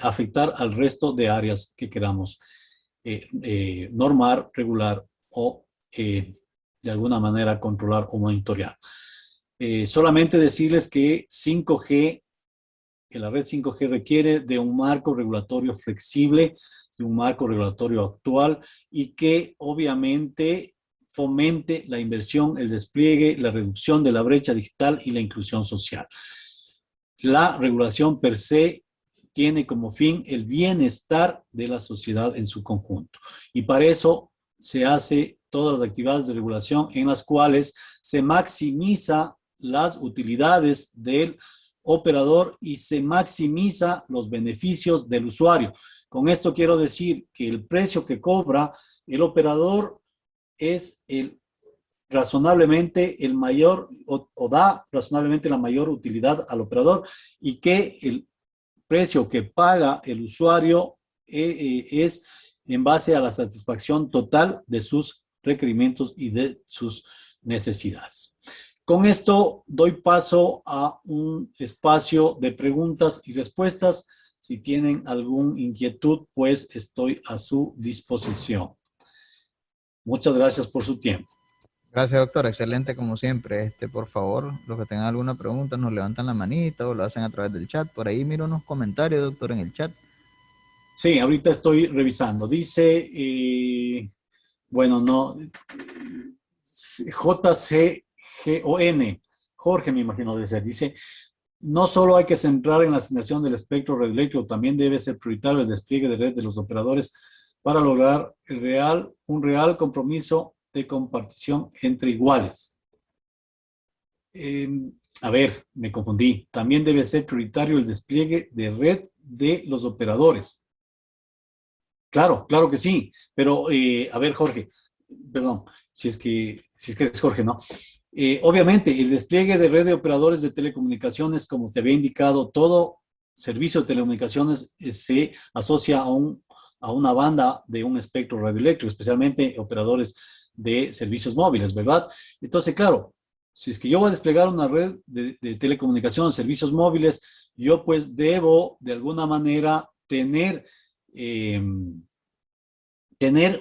afectar al resto de áreas que queramos normar, regular o de alguna manera controlar o monitorear. Solamente decirles que la red 5G requiere de un marco regulatorio flexible, de un marco regulatorio actual y que obviamente fomente la inversión, el despliegue, la reducción de la brecha digital y la inclusión social. La regulación per se tiene como fin el bienestar de la sociedad en su conjunto. Y para eso se hace todas las actividades de regulación en las cuales se maximiza las utilidades del operador y se maximiza los beneficios del usuario. Con esto quiero decir que el precio que cobra el operador es el razonablemente el mayor o da razonablemente la mayor utilidad al operador y que el precio que paga el usuario es en base a la satisfacción total de sus requerimientos y de sus necesidades. Con esto doy paso a un espacio de preguntas y respuestas. Si tienen alguna inquietud, pues estoy a su disposición. Muchas gracias por su tiempo. Gracias, doctor. Excelente como siempre. Por favor, los que tengan alguna pregunta nos levantan la manita o lo hacen a través del chat. Por ahí miro unos comentarios, doctor, en el chat. Sí, ahorita estoy revisando. Dice, bueno, no, JCGON, Jorge me imagino de ser, dice, no solo hay que centrar en la asignación del espectro radioeléctrico, también debe ser prioritario el despliegue de red de los operadores para lograr un real compromiso de compartición entre iguales. A ver, me confundí. También debe ser prioritario el despliegue de red de los operadores. Claro, claro que sí. Pero, a ver, Jorge, perdón, si es que es Jorge, ¿no? Obviamente, el despliegue de red de operadores de telecomunicaciones, como te había indicado, todo servicio de telecomunicaciones se asocia a una banda de un espectro radioeléctrico, especialmente operadores de servicios móviles, ¿verdad? Entonces, claro, si es que yo voy a desplegar una red de telecomunicaciones, servicios móviles, yo pues debo de alguna manera tener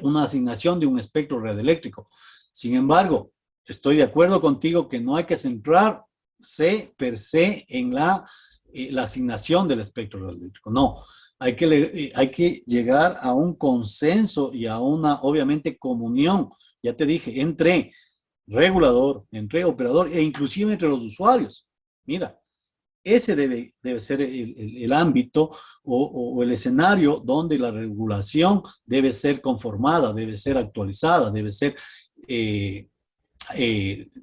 una asignación de un espectro radioeléctrico. Sin embargo, estoy de acuerdo contigo que no hay que centrarse per se en la asignación del espectro radioeléctrico. No, hay que llegar a un consenso y a una, obviamente, comunión, ya te dije, entre regulador, entre operador e inclusive entre los usuarios. Mira, ese debe ser el ámbito o el escenario donde la regulación debe ser conformada, debe ser actualizada, debe ser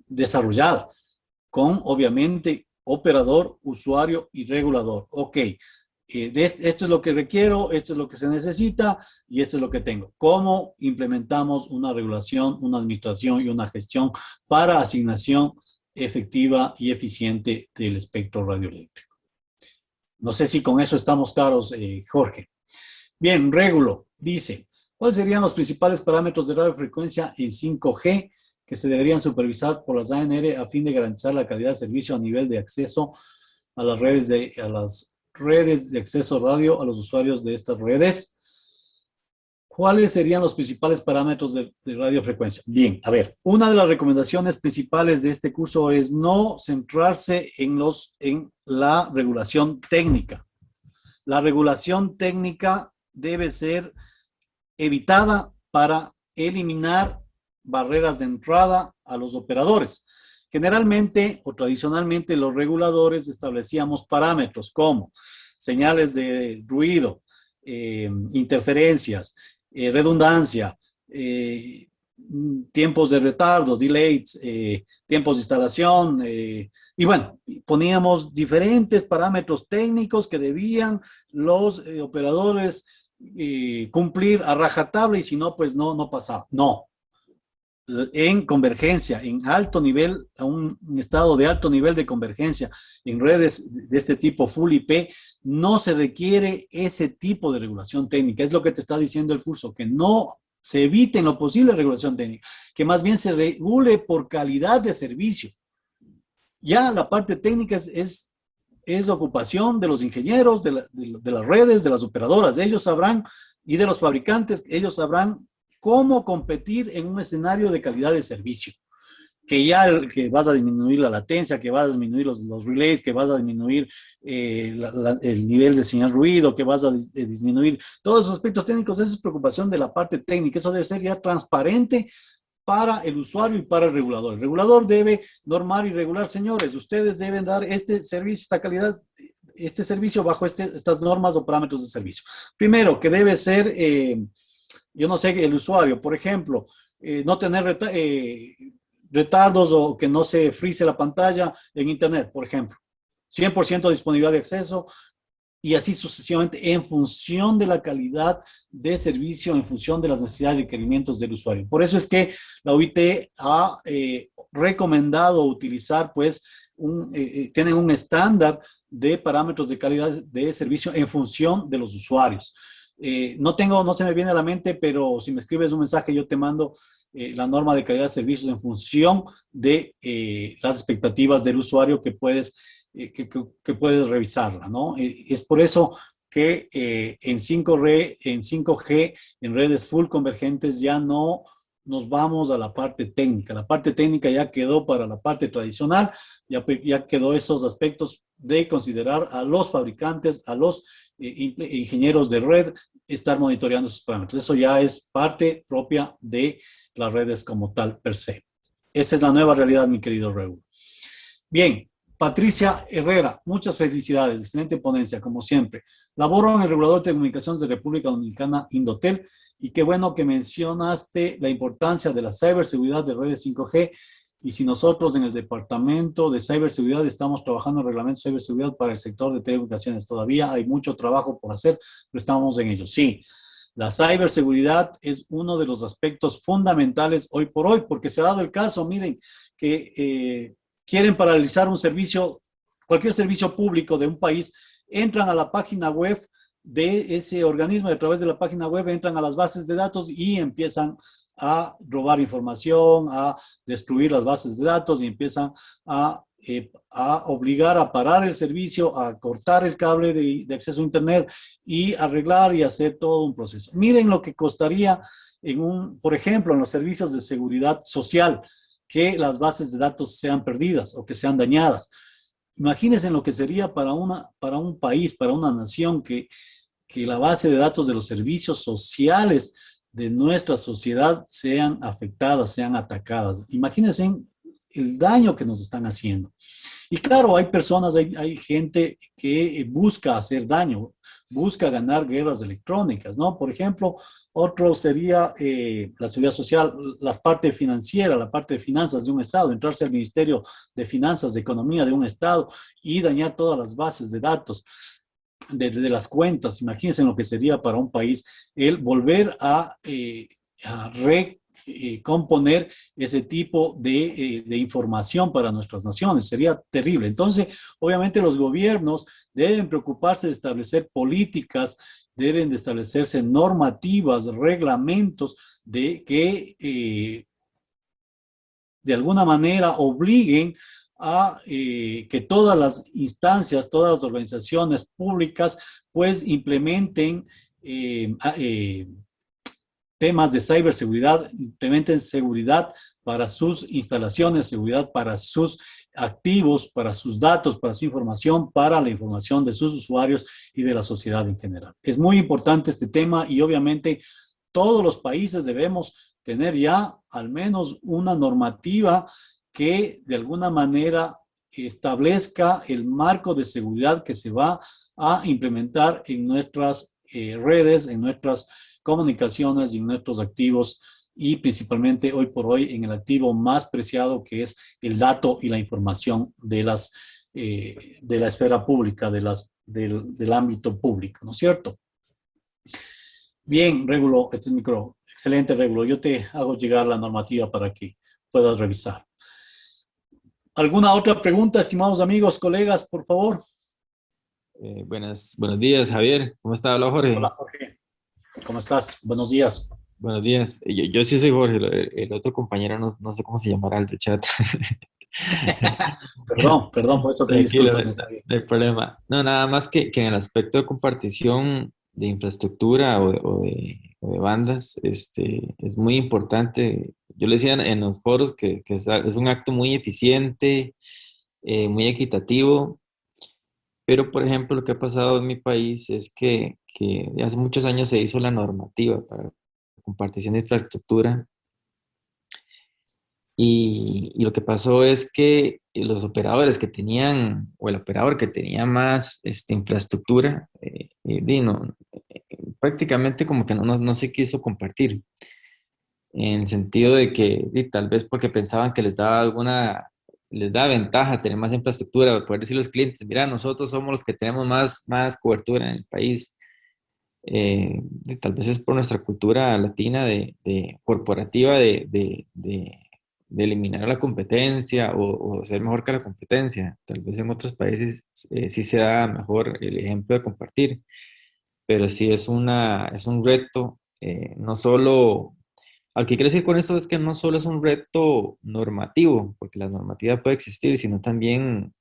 desarrollada con, obviamente, operador, usuario y regulador. Ok, esto es lo que requiero, esto es lo que se necesita y esto es lo que tengo. ¿Cómo implementamos una regulación, una administración y una gestión para asignación efectiva y eficiente del espectro radioeléctrico? No sé si con eso estamos claros, Jorge. Bien, Régulo dice, ¿cuáles serían los principales parámetros de radiofrecuencia en 5G que se deberían supervisar por las ANR a fin de garantizar la calidad de servicio a nivel de acceso a las redes de acceso radio a los usuarios de estas redes? ¿Cuáles serían los principales parámetros de radiofrecuencia? Bien, a ver, una de las recomendaciones principales de este curso es no centrarse en la regulación técnica. La regulación técnica debe ser evitada para eliminar barreras de entrada a los operadores. Generalmente o tradicionalmente los reguladores establecíamos parámetros como señales de ruido, interferencias, redundancia, tiempos de retardo, delays, tiempos de instalación, y bueno, poníamos diferentes parámetros técnicos que debían los operadores cumplir a rajatabla y si no, pues no pasaba. No. En convergencia, en alto nivel, a un estado de alto nivel de convergencia, en redes de este tipo Full IP, no se requiere ese tipo de regulación técnica. Es lo que te está diciendo el curso, que no se evite en lo posible regulación técnica, que más bien se regule por calidad de servicio. Ya la parte técnica es ocupación de los ingenieros, de las redes, de las operadoras. Ellos sabrán, y de los fabricantes, ellos sabrán cómo competir en un escenario de calidad de servicio. Que vas a disminuir la latencia, que vas a disminuir los relays, que vas a disminuir el nivel de señal ruido, que vas a disminuir todos esos aspectos técnicos. Esa es preocupación de la parte técnica. Eso debe ser ya transparente para el usuario y para el regulador. El regulador debe normar y regular, señores, ustedes deben dar este servicio, esta calidad, este servicio bajo estas normas o parámetros de servicio. Primero, que debe ser, yo no sé, el usuario, por ejemplo, no tener retardos o que no se frise la pantalla en Internet, por ejemplo. 100% disponibilidad de acceso, y así sucesivamente en función de la calidad de servicio, en función de las necesidades y requerimientos del usuario. Por eso es que la OIT ha recomendado utilizar, pues, tienen un estándar de parámetros de calidad de servicio en función de los usuarios. No se me viene a la mente, pero si me escribes un mensaje, yo te mando la norma de calidad de servicios en función de las expectativas del usuario que puedes revisarla, ¿no? Es por eso que en 5G, en redes full convergentes, ya no nos vamos a la parte técnica. La parte técnica ya quedó para la parte tradicional, ya quedó esos aspectos de considerar a los fabricantes, a los ingenieros de red, estar monitoreando esos parámetros. Eso ya es parte propia de las redes como tal per se. Esa es la nueva realidad, mi querido Raúl. Bien, Patricia Herrera, muchas felicidades, excelente ponencia, como siempre. Laboro en el regulador de comunicaciones de República Dominicana, Indotel, y qué bueno que mencionaste la importancia de la ciberseguridad de redes 5G. Y si nosotros en el departamento de ciberseguridad estamos trabajando en el reglamento de ciberseguridad para el sector de telecomunicaciones, todavía hay mucho trabajo por hacer, pero estamos en ello. Sí, la ciberseguridad es uno de los aspectos fundamentales hoy por hoy, porque se ha dado el caso, miren, que quieren paralizar un servicio, cualquier servicio público de un país, entran a la página web de ese organismo, y a través de la página web entran a las bases de datos y empiezan a robar información, a destruir las bases de datos y empiezan a obligar a parar el servicio, a cortar el cable de acceso a Internet y arreglar y hacer todo un proceso. Miren lo que costaría por ejemplo, en los servicios de seguridad social, que las bases de datos sean perdidas o que sean dañadas. Imagínense lo que sería para un país, para una nación, que la base de datos de los servicios sociales de nuestra sociedad sean afectadas, sean atacadas. Imagínense el daño que nos están haciendo. Y claro, hay personas, hay gente que busca hacer daño, busca ganar guerras electrónicas, ¿no? Por ejemplo, otro sería la seguridad social, la parte financiera, la parte de finanzas de un Estado, entrarse al Ministerio de Finanzas, de Economía de un Estado y dañar todas las bases de datos de las cuentas. Imagínense lo que sería para un país el volver a recomponer ese tipo de información para nuestras naciones. Sería terrible. Entonces, obviamente los gobiernos deben preocuparse de establecer políticas, deben de establecerse normativas, reglamentos de alguna manera obliguen a que todas las instancias, todas las organizaciones públicas, pues implementen temas de ciberseguridad, implementen seguridad para sus instalaciones, seguridad para sus activos, para sus datos, para su información, para la información de sus usuarios y de la sociedad en general. Es muy importante este tema y obviamente todos los países debemos tener ya al menos una normativa que de alguna manera establezca el marco de seguridad que se va a implementar en nuestras redes, en nuestras comunicaciones y en nuestros activos y principalmente hoy por hoy en el activo más preciado que es el dato y la información de la esfera pública, del ámbito público, ¿no es cierto? Bien, Régulo, este es micro. Excelente, Régulo. Yo te hago llegar la normativa para que puedas revisar. ¿Alguna otra pregunta, estimados amigos, colegas, por favor? Buenos días, Javier. ¿Cómo está? Hola, Jorge. Hola, Jorge. ¿Cómo estás? Buenos días. Buenos días. Yo sí soy Jorge. El otro compañero no sé cómo se llamará el de chat. Perdón, por eso te Tranquilo, disculpas. no hay problema. No, nada más que en el aspecto de compartición de infraestructura o de bandas, es muy importante. Yo le decía en los foros que es un acto muy eficiente, muy equitativo, pero por ejemplo lo que ha pasado en mi país es que hace muchos años se hizo la normativa para compartición de infraestructura y lo que pasó es que los operadores que tenían, o el operador que tenía más infraestructura, prácticamente como que no se quiso compartir, en el sentido de que tal vez porque pensaban que les daba alguna les da ventaja tener más infraestructura, poder decir a los clientes, mira, nosotros somos los que tenemos más cobertura en el país. Tal vez es por nuestra cultura latina de corporativa de eliminar la competencia o ser mejor que la competencia. Tal vez en otros países sí se da mejor el ejemplo de compartir, pero sí es un reto, no solo, al que quiero decir con esto es que no solo es un reto normativo, porque la normativa puede existir, sino también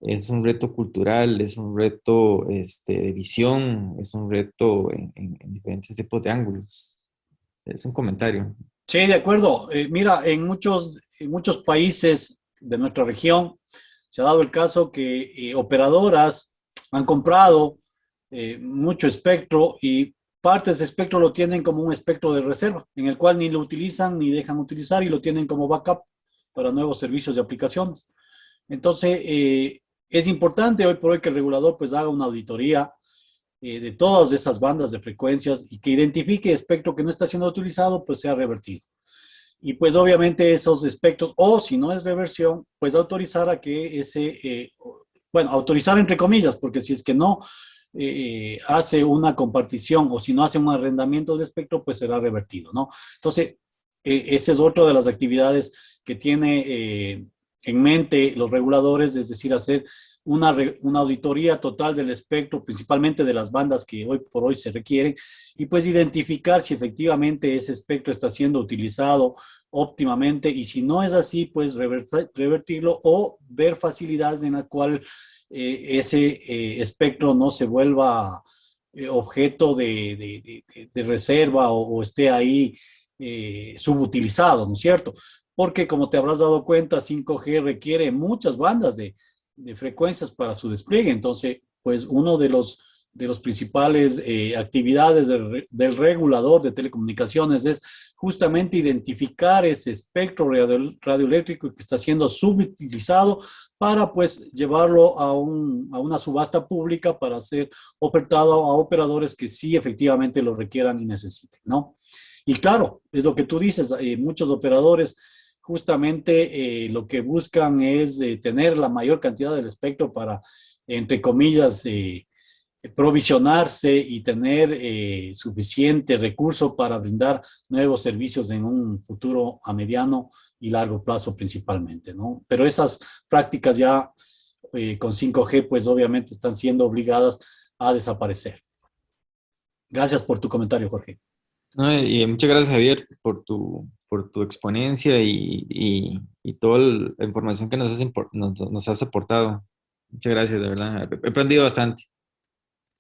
es un reto cultural, es un reto de visión, es un reto en diferentes tipos de ángulos. Es un comentario. Sí, de acuerdo. Mira, en muchos países de nuestra región se ha dado el caso que operadoras han comprado mucho espectro y parte de ese espectro lo tienen como un espectro de reserva, en el cual ni lo utilizan ni dejan utilizar y lo tienen como backup para nuevos servicios y aplicaciones. Entonces, es importante hoy por hoy que el regulador pues haga una auditoría de todas esas bandas de frecuencias y que identifique espectro que no está siendo utilizado, pues sea revertido. Y pues obviamente esos espectros, o si no es reversión, pues autorizar a que bueno, autorizar entre comillas, porque si es que no hace una compartición o si no hace un arrendamiento del espectro, pues será revertido, ¿no? Entonces, esa es otra de las actividades que tiene en mente los reguladores, es decir, hacer una auditoría total del espectro, principalmente de las bandas que hoy por hoy se requieren, y pues identificar si efectivamente ese espectro está siendo utilizado óptimamente, y si no es así, pues revertirlo o ver facilidades en la cual ese espectro no se vuelva objeto de reserva o esté ahí subutilizado, ¿no es cierto? Porque como te habrás dado cuenta, 5G requiere muchas bandas de frecuencias para su despliegue. Entonces, pues uno de los principales actividades del regulador de telecomunicaciones es justamente identificar ese espectro radioeléctrico que está siendo subutilizado para pues llevarlo a una subasta pública para ser ofertado a operadores que sí efectivamente lo requieran y necesiten, ¿no? Y claro, es lo que tú dices, muchos operadores justamente lo que buscan es tener la mayor cantidad del espectro para, entre comillas, provisionarse y tener suficiente recurso para brindar nuevos servicios en un futuro a mediano y largo plazo principalmente, ¿no? Pero esas prácticas ya con 5G, pues obviamente están siendo obligadas a desaparecer. Gracias por tu comentario, Jorge. No, y muchas gracias, Javier, por tu exponencia y toda la información que nos has aportado. Muchas gracias, de verdad. He aprendido bastante.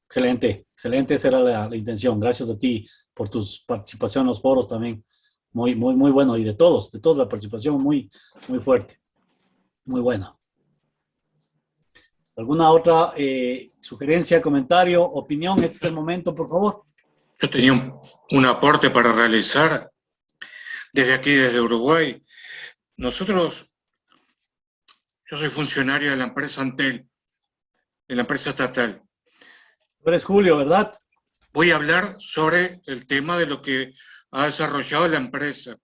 Excelente, excelente, esa era la intención. Gracias a ti por tu participación en los foros también. Muy, muy, muy bueno. Y de todos la participación muy, muy fuerte. Muy buena. ¿Alguna otra sugerencia, comentario, opinión? Este es el momento, por favor. Yo tenía un aporte para realizar desde aquí, desde Uruguay. Yo soy funcionario de la empresa Antel, de la empresa estatal. Tú eres Julio, ¿verdad? Voy a hablar sobre el tema de lo que ha desarrollado la empresa.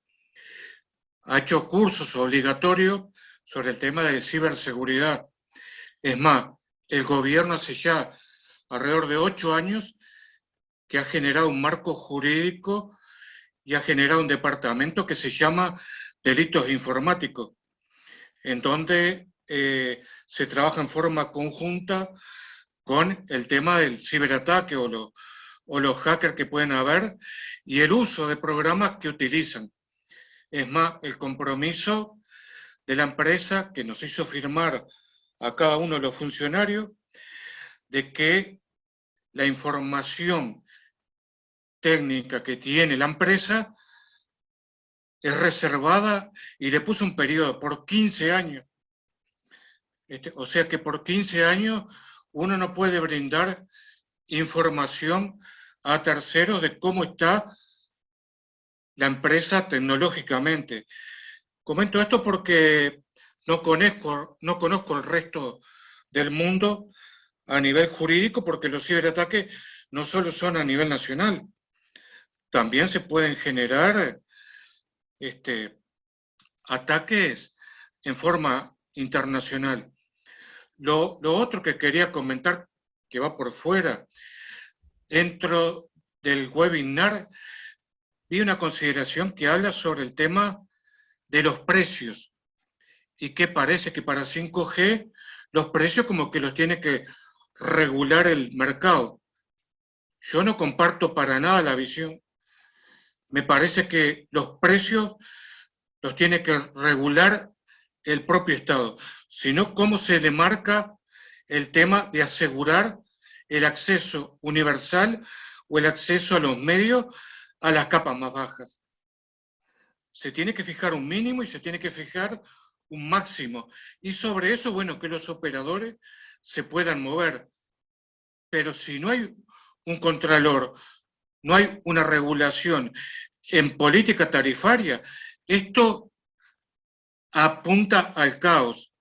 Ha hecho cursos obligatorios sobre el tema de ciberseguridad. Es más, el gobierno hace ya alrededor de 8 años que ha generado un marco jurídico y ha generado un departamento que se llama Delitos Informáticos, en donde se trabaja en forma conjunta con el tema del ciberataque o los hackers que pueden haber y el uso de programas que utilizan. Es más, el compromiso de la empresa que nos hizo firmar a cada uno de los funcionarios de que la información técnica que tiene la empresa es reservada y le puso un periodo por 15 años. O sea que por 15 años uno no puede brindar información a terceros de cómo está la empresa tecnológicamente. Comento esto porque no conozco el resto del mundo a nivel jurídico, porque los ciberataques no solo son a nivel nacional, también se pueden generar ataques en forma internacional. Lo otro que quería comentar, que va por fuera, dentro del webinar vi una consideración que habla sobre el tema de los precios y que parece que para 5G los precios como que los tiene que regular el mercado. Yo no comparto para nada la visión. Me parece que los precios los tiene que regular el propio Estado, sino cómo se le marca el tema de asegurar el acceso universal o el acceso a los medios a las capas más bajas. Se tiene que fijar un mínimo y se tiene que fijar un máximo. Y sobre eso, bueno, que los operadores se puedan mover. Pero si no hay un contralor, no hay una regulación en política tarifaria, esto apunta al caos.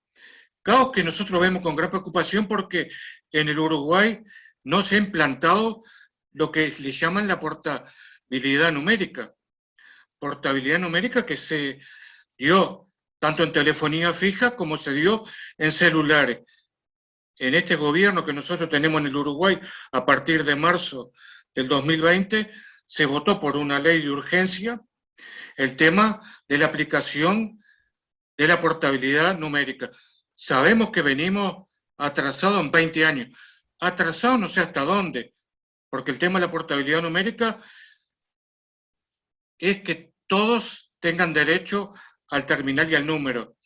Caos que nosotros vemos con gran preocupación porque en el Uruguay no se ha implantado lo que le llaman la portabilidad numérica. Portabilidad numérica que se dio tanto en telefonía fija como se dio en celulares. En este gobierno que nosotros tenemos en el Uruguay, a partir de marzo del 2020, se votó por una ley de urgencia el tema de la aplicación de la portabilidad numérica. Sabemos que venimos atrasados en 20 años. Atrasados no sé hasta dónde, porque el tema de la portabilidad numérica es que todos tengan derecho al terminal y al número.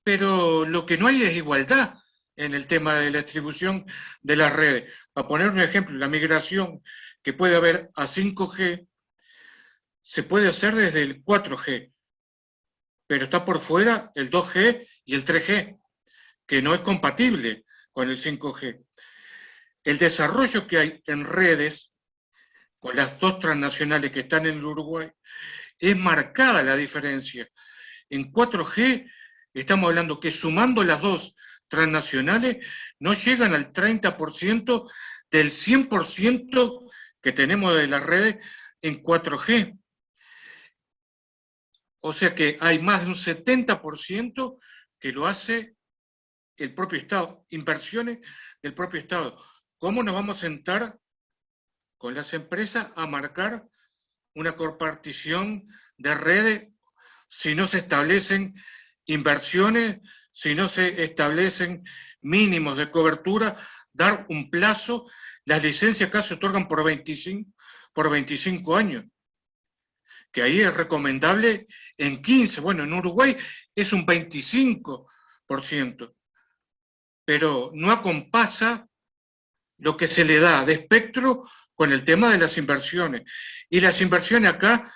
Pero lo que no hay es igualdad en el tema de la distribución de las redes. Para poner un ejemplo, la migración que puede haber a 5G se puede hacer desde el 4G, pero está por fuera el 2G y el 3G, que no es compatible con el 5G. El desarrollo que hay en redes, con las dos transnacionales que están en el Uruguay, es marcada la diferencia. En 4G estamos hablando que sumando las dos transnacionales no llegan al 30% del 100% que tenemos de las redes en 4G. O sea que hay más de un 70% que lo hace el propio Estado, inversiones del propio Estado. ¿Cómo nos vamos a sentar con las empresas a marcar una compartición de redes si no se establecen inversiones, si no se establecen mínimos de cobertura, dar un plazo? Las licencias acá se otorgan por 25 años, que ahí es recomendable en 15, bueno, en Uruguay es un 25%, pero no acompasa lo que se le da de espectro con el tema de las inversiones. Y las inversiones acá,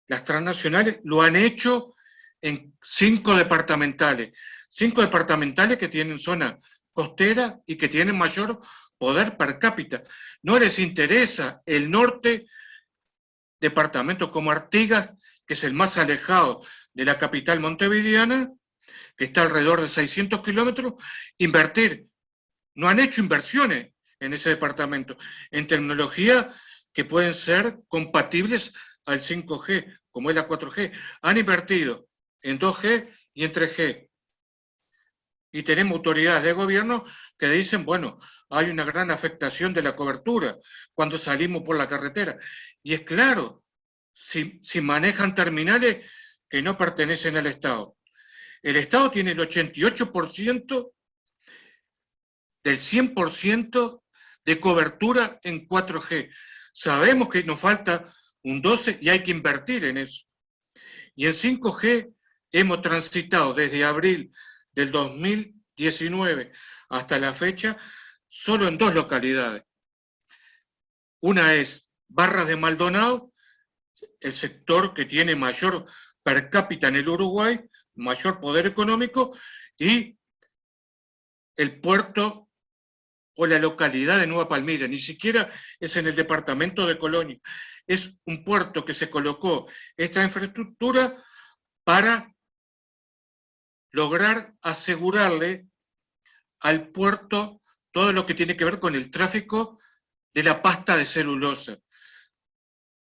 las transnacionales, lo han hecho en 5 departamentales. 5 departamentales que tienen zona costera y que tienen mayor poder per cápita. No les interesa el norte, departamentos como Artigas, que es el más alejado de la capital montevideana, que está alrededor de 600 kilómetros, invertir. No han hecho inversiones en ese departamento, en tecnología que pueden ser compatibles al 5G, como es la 4G. Han invertido en 2G y en 3G. Y tenemos autoridades de gobierno que dicen, bueno, hay una gran afectación de la cobertura cuando salimos por la carretera. Y es claro, si manejan terminales que no pertenecen al Estado. El Estado tiene el 88% del 100% de cobertura en 4G. Sabemos que nos falta un 12% y hay que invertir en eso. Y en 5G hemos transitado desde abril del 2019 hasta la fecha solo en 2 localidades. Una es Barras de Maldonado, el sector que tiene mayor per cápita en el Uruguay, mayor poder económico, y el puerto o la localidad de Nueva Palmira, ni siquiera es en el departamento de Colonia. Es un puerto que se colocó esta infraestructura para lograr asegurarle al puerto todo lo que tiene que ver con el tráfico de la pasta de celulosa.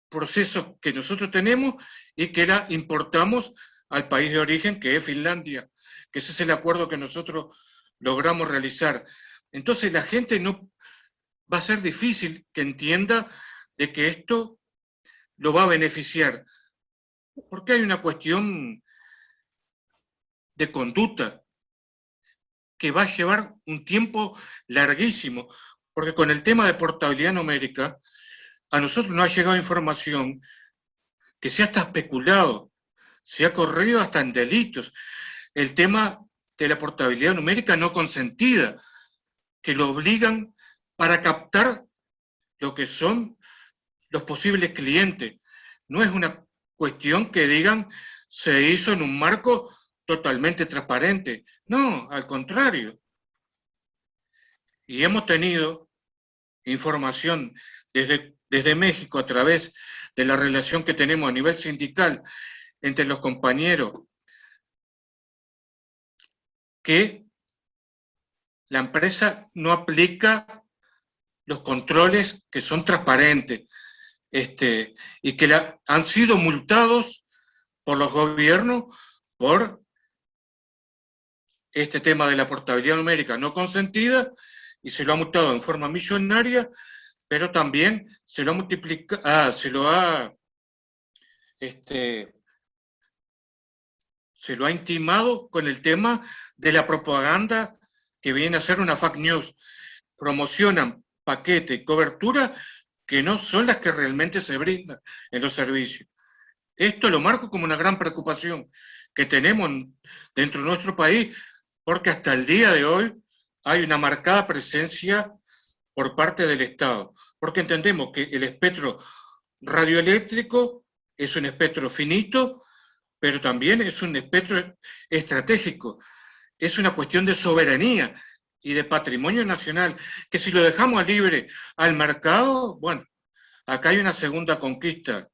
Proceso que nosotros tenemos y que la importamos al país de origen, que es Finlandia, que ese es el acuerdo que nosotros logramos realizar. Entonces la gente no va a ser difícil que entienda de que esto lo va a beneficiar, porque hay una cuestión de conducta que va a llevar un tiempo larguísimo, porque con el tema de portabilidad numérica, a nosotros nos ha llegado información que se ha hasta especulado, se ha corrido hasta en delitos. El tema de la portabilidad numérica no consentida, que lo obligan para captar lo que son los posibles clientes. No es una cuestión que digan se hizo en un marco totalmente transparente. No, al contrario. Y hemos tenido información desde México a través de la relación que tenemos a nivel sindical entre los compañeros, que la empresa no aplica los controles que son transparentes, y que han sido multados por los gobiernos por este tema de la portabilidad numérica no consentida, y se lo ha multado en forma millonaria, pero también se lo ha multiplicado, se lo ha intimado con el tema de la propaganda, que viene a ser una fake news. Promocionan paquete y cobertura que no son las que realmente se brindan en los servicios. Esto lo marco como una gran preocupación que tenemos dentro de nuestro país, porque hasta el día de hoy hay una marcada presencia por parte del Estado, porque entendemos que el espectro radioeléctrico es un espectro finito, pero también es un espectro estratégico, es una cuestión de soberanía y de patrimonio nacional, que si lo dejamos libre al mercado, bueno, acá hay una segunda conquista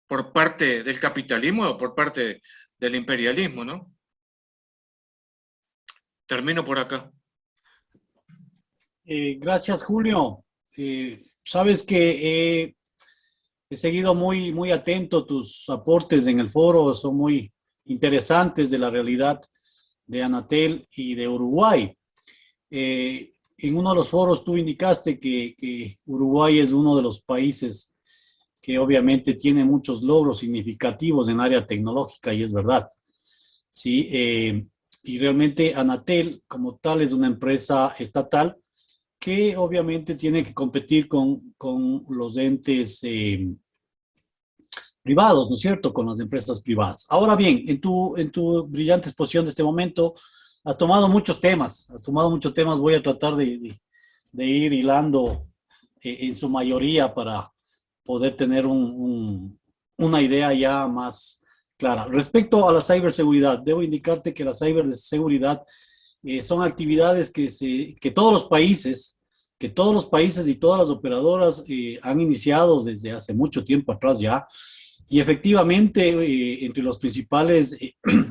por parte del capitalismo o por parte del imperialismo, ¿no? Termino por acá. Gracias, Julio. Sabes que he seguido muy atento tus aportes en el foro, son muy interesantes de la realidad de Anatel y de Uruguay. En uno de los foros tú indicaste que Uruguay es uno de los países que obviamente tiene muchos logros significativos en área tecnológica, y es verdad. Sí, y realmente Anatel como tal es una empresa estatal que obviamente tiene que competir con los entes privados, ¿no es cierto?, con las empresas privadas. Ahora bien, en tu brillante exposición de este momento, has tomado muchos temas, voy a tratar de ir hilando en su mayoría para poder tener una idea ya más clara. Respecto a la ciberseguridad, debo indicarte que la ciberseguridad son actividades que todos los países y todas las operadoras han iniciado desde hace mucho tiempo atrás ya. Y efectivamente, entre las principales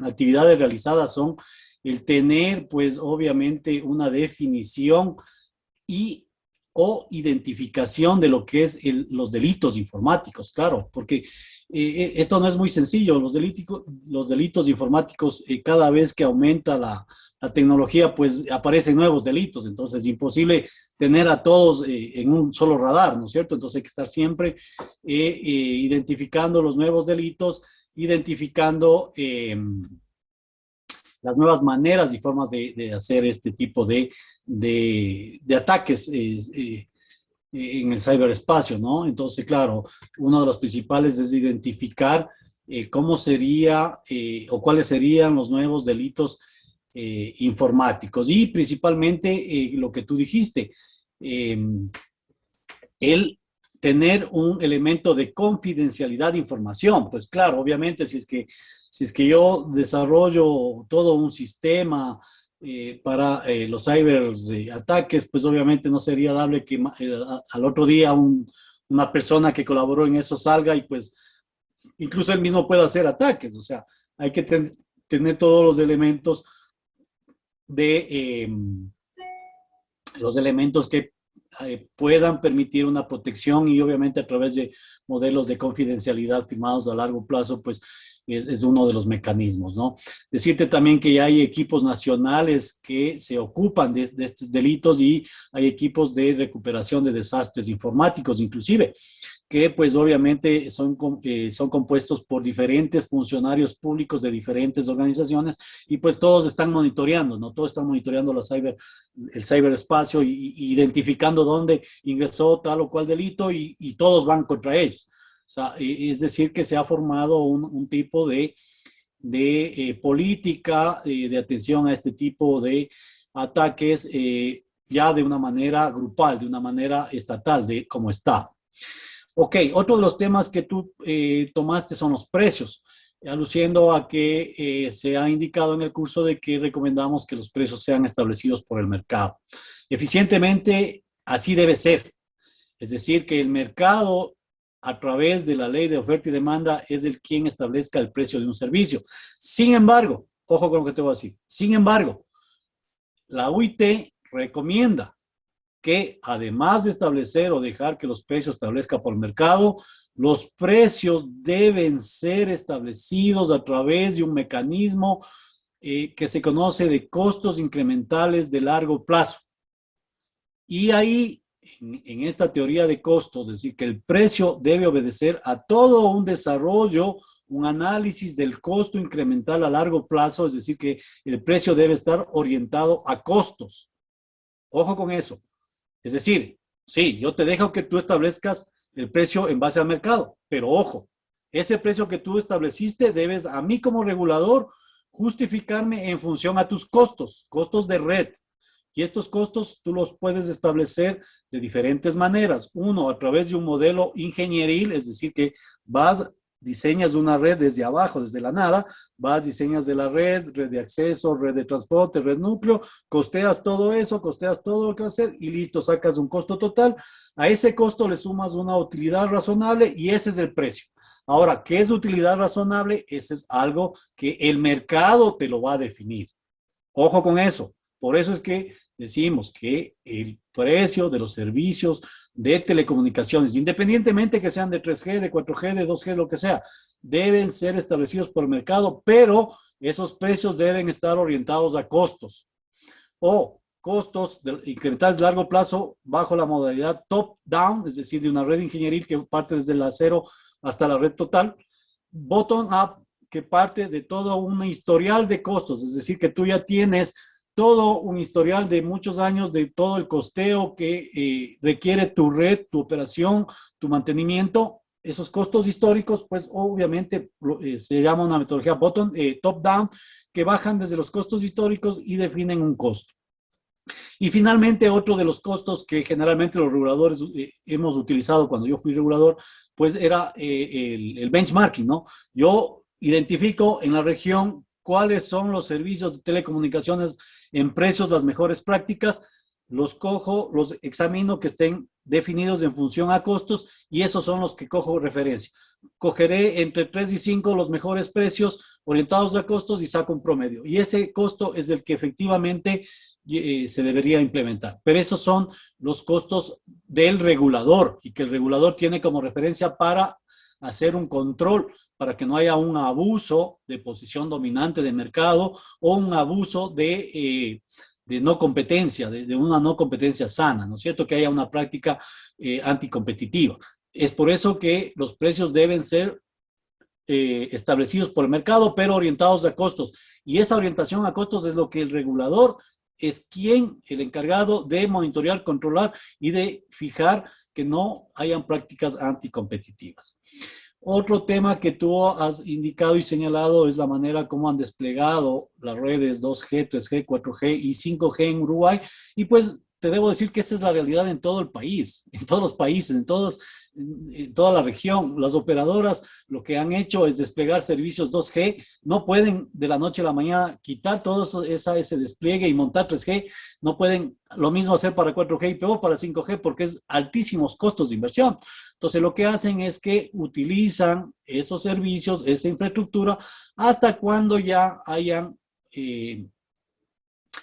actividades realizadas son el tener, pues, obviamente, una definición o identificación de lo que es los delitos informáticos, claro, porque esto no es muy sencillo. Los delitos informáticos, cada vez que aumenta la tecnología, pues aparecen nuevos delitos, entonces es imposible tener a todos en un solo radar, ¿no es cierto? Entonces hay que estar siempre identificando los nuevos delitos, identificando las nuevas maneras y formas de hacer este tipo de ataques en el ciberespacio, ¿no? Entonces, claro, uno de los principales es identificar cómo sería o cuáles serían los nuevos delitos informáticos, y principalmente lo que tú dijiste, el tener un elemento de confidencialidad de información. Pues claro, obviamente si es que yo desarrollo todo un sistema para los ciberataques, pues obviamente no sería dable que al otro día una persona que colaboró en eso salga y pues incluso él mismo pueda hacer ataques. O sea, hay que tener todos los elementos que puedan permitir una protección, y obviamente a través de modelos de confidencialidad firmados a largo plazo, pues es uno de los mecanismos, ¿no? Decirte también que ya hay equipos nacionales que se ocupan de estos delitos y hay equipos de recuperación de desastres informáticos, inclusive, que pues obviamente son compuestos por diferentes funcionarios públicos de diferentes organizaciones y pues todos están monitoreando, ¿no? Todos están monitoreando el ciberespacio y identificando dónde ingresó tal o cual delito y todos van contra ellos. O sea, es decir, que se ha formado un tipo de política de atención a este tipo de ataques ya de una manera grupal, de una manera estatal, como Estado. Ok, otro de los temas que tú tomaste son los precios, aluciendo a que se ha indicado en el curso de que recomendamos que los precios sean establecidos por el mercado. Eficientemente, así debe ser. Es decir, que el mercado, a través de la ley de oferta y demanda, es el quien establezca el precio de un servicio. Sin embargo, ojo con lo que te voy a decir, sin embargo, la UIT recomienda que además de establecer o dejar que los precios establezca por el mercado, los precios deben ser establecidos a través de un mecanismo que se conoce de costos incrementales de largo plazo. Y ahí, en esta teoría de costos, es decir, que el precio debe obedecer a todo un desarrollo, un análisis del costo incremental a largo plazo, es decir, que el precio debe estar orientado a costos. Ojo con eso. Es decir, sí, yo te dejo que tú establezcas el precio en base al mercado, pero ojo, ese precio que tú estableciste debes a mí como regulador justificarme en función a tus costos de red. Y estos costos tú los puedes establecer de diferentes maneras. Uno, a través de un modelo ingenieril, es decir, que diseñas una red desde abajo, desde la nada, diseñas de la red de acceso, red de transporte, red núcleo, costeas todo eso, costeas todo lo que va a hacer y listo, sacas un costo total. A ese costo le sumas una utilidad razonable y ese es el precio. Ahora, ¿qué es utilidad razonable? Ese es algo que el mercado te lo va a definir. Ojo con eso. Por eso es que decimos que el precio de los servicios de telecomunicaciones, independientemente que sean de 3G, de 4G, de 2G, lo que sea, deben ser establecidos por el mercado, pero esos precios deben estar orientados a costos o costos incrementales de largo plazo bajo la modalidad top-down, es decir, de una red ingenieril que parte desde la cero hasta la red total, bottom-up, que parte de todo un historial de costos, es decir, que tú ya tienes todo un historial de muchos años de todo el costeo que requiere tu red, tu operación, tu mantenimiento. Esos costos históricos, pues obviamente se llama una metodología top-down, que bajan desde los costos históricos y definen un costo. Y finalmente, otro de los costos que generalmente los reguladores hemos utilizado cuando yo fui regulador, pues era el benchmarking, ¿no? Yo identifico en la región cuáles son los servicios de telecomunicaciones en precios, las mejores prácticas, los cojo, los examino que estén definidos en función a costos y esos son los que cojo referencia. Cogeré entre 3 y 5 los mejores precios orientados a costos y saco un promedio. Y ese costo es el que efectivamente se debería implementar. Pero esos son los costos del regulador y que el regulador tiene como referencia para hacer un control para que no haya un abuso de posición dominante de mercado o un abuso de no competencia, de una no competencia sana, ¿no es cierto? Que haya una práctica anticompetitiva. Es por eso que los precios deben ser establecidos por el mercado, pero orientados a costos. Y esa orientación a costos es lo que el regulador es el encargado de monitorear, controlar y de fijar que no hayan prácticas anticompetitivas. Otro tema que tú has indicado y señalado es la manera como han desplegado las redes 2G, 3G, 4G y 5G en Uruguay. Y pues te debo decir que esa es la realidad en todo el país, en todos los países, en toda la región. Las operadoras lo que han hecho es desplegar servicios 2G. No pueden de la noche a la mañana quitar todo ese despliegue y montar 3G. No pueden lo mismo hacer para 4G y peor para 5G porque es altísimos costos de inversión. Entonces lo que hacen es que utilizan esos servicios, esa infraestructura, hasta cuando ya hayan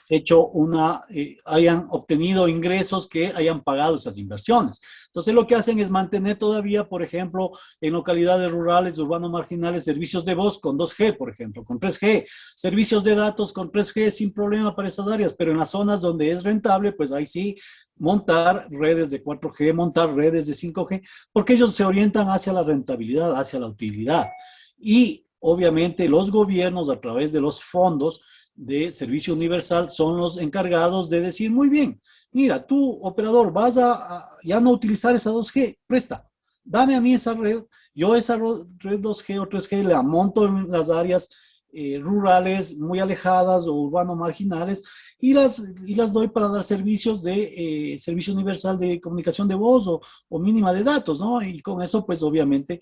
hecho hayan obtenido ingresos que hayan pagado esas inversiones. Entonces lo que hacen es mantener todavía, por ejemplo, en localidades rurales, urbanos marginales, servicios de voz con 2G, por ejemplo, con 3G, servicios de datos con 3G sin problema para esas áreas, pero en las zonas donde es rentable, pues ahí sí montar redes de 4G, montar redes de 5G, porque ellos se orientan hacia la rentabilidad, hacia la utilidad. Y obviamente los gobiernos a través de los fondos de servicio universal son los encargados de decir, muy bien, mira, tú operador vas a ya no utilizar esa 2G, presta, dame a mí esa red, yo esa red 2G o 3G la monto en las áreas rurales muy alejadas o urbanos marginales y las doy para dar servicios de servicio universal de comunicación de voz o mínima de datos, ¿no? Y con eso, pues obviamente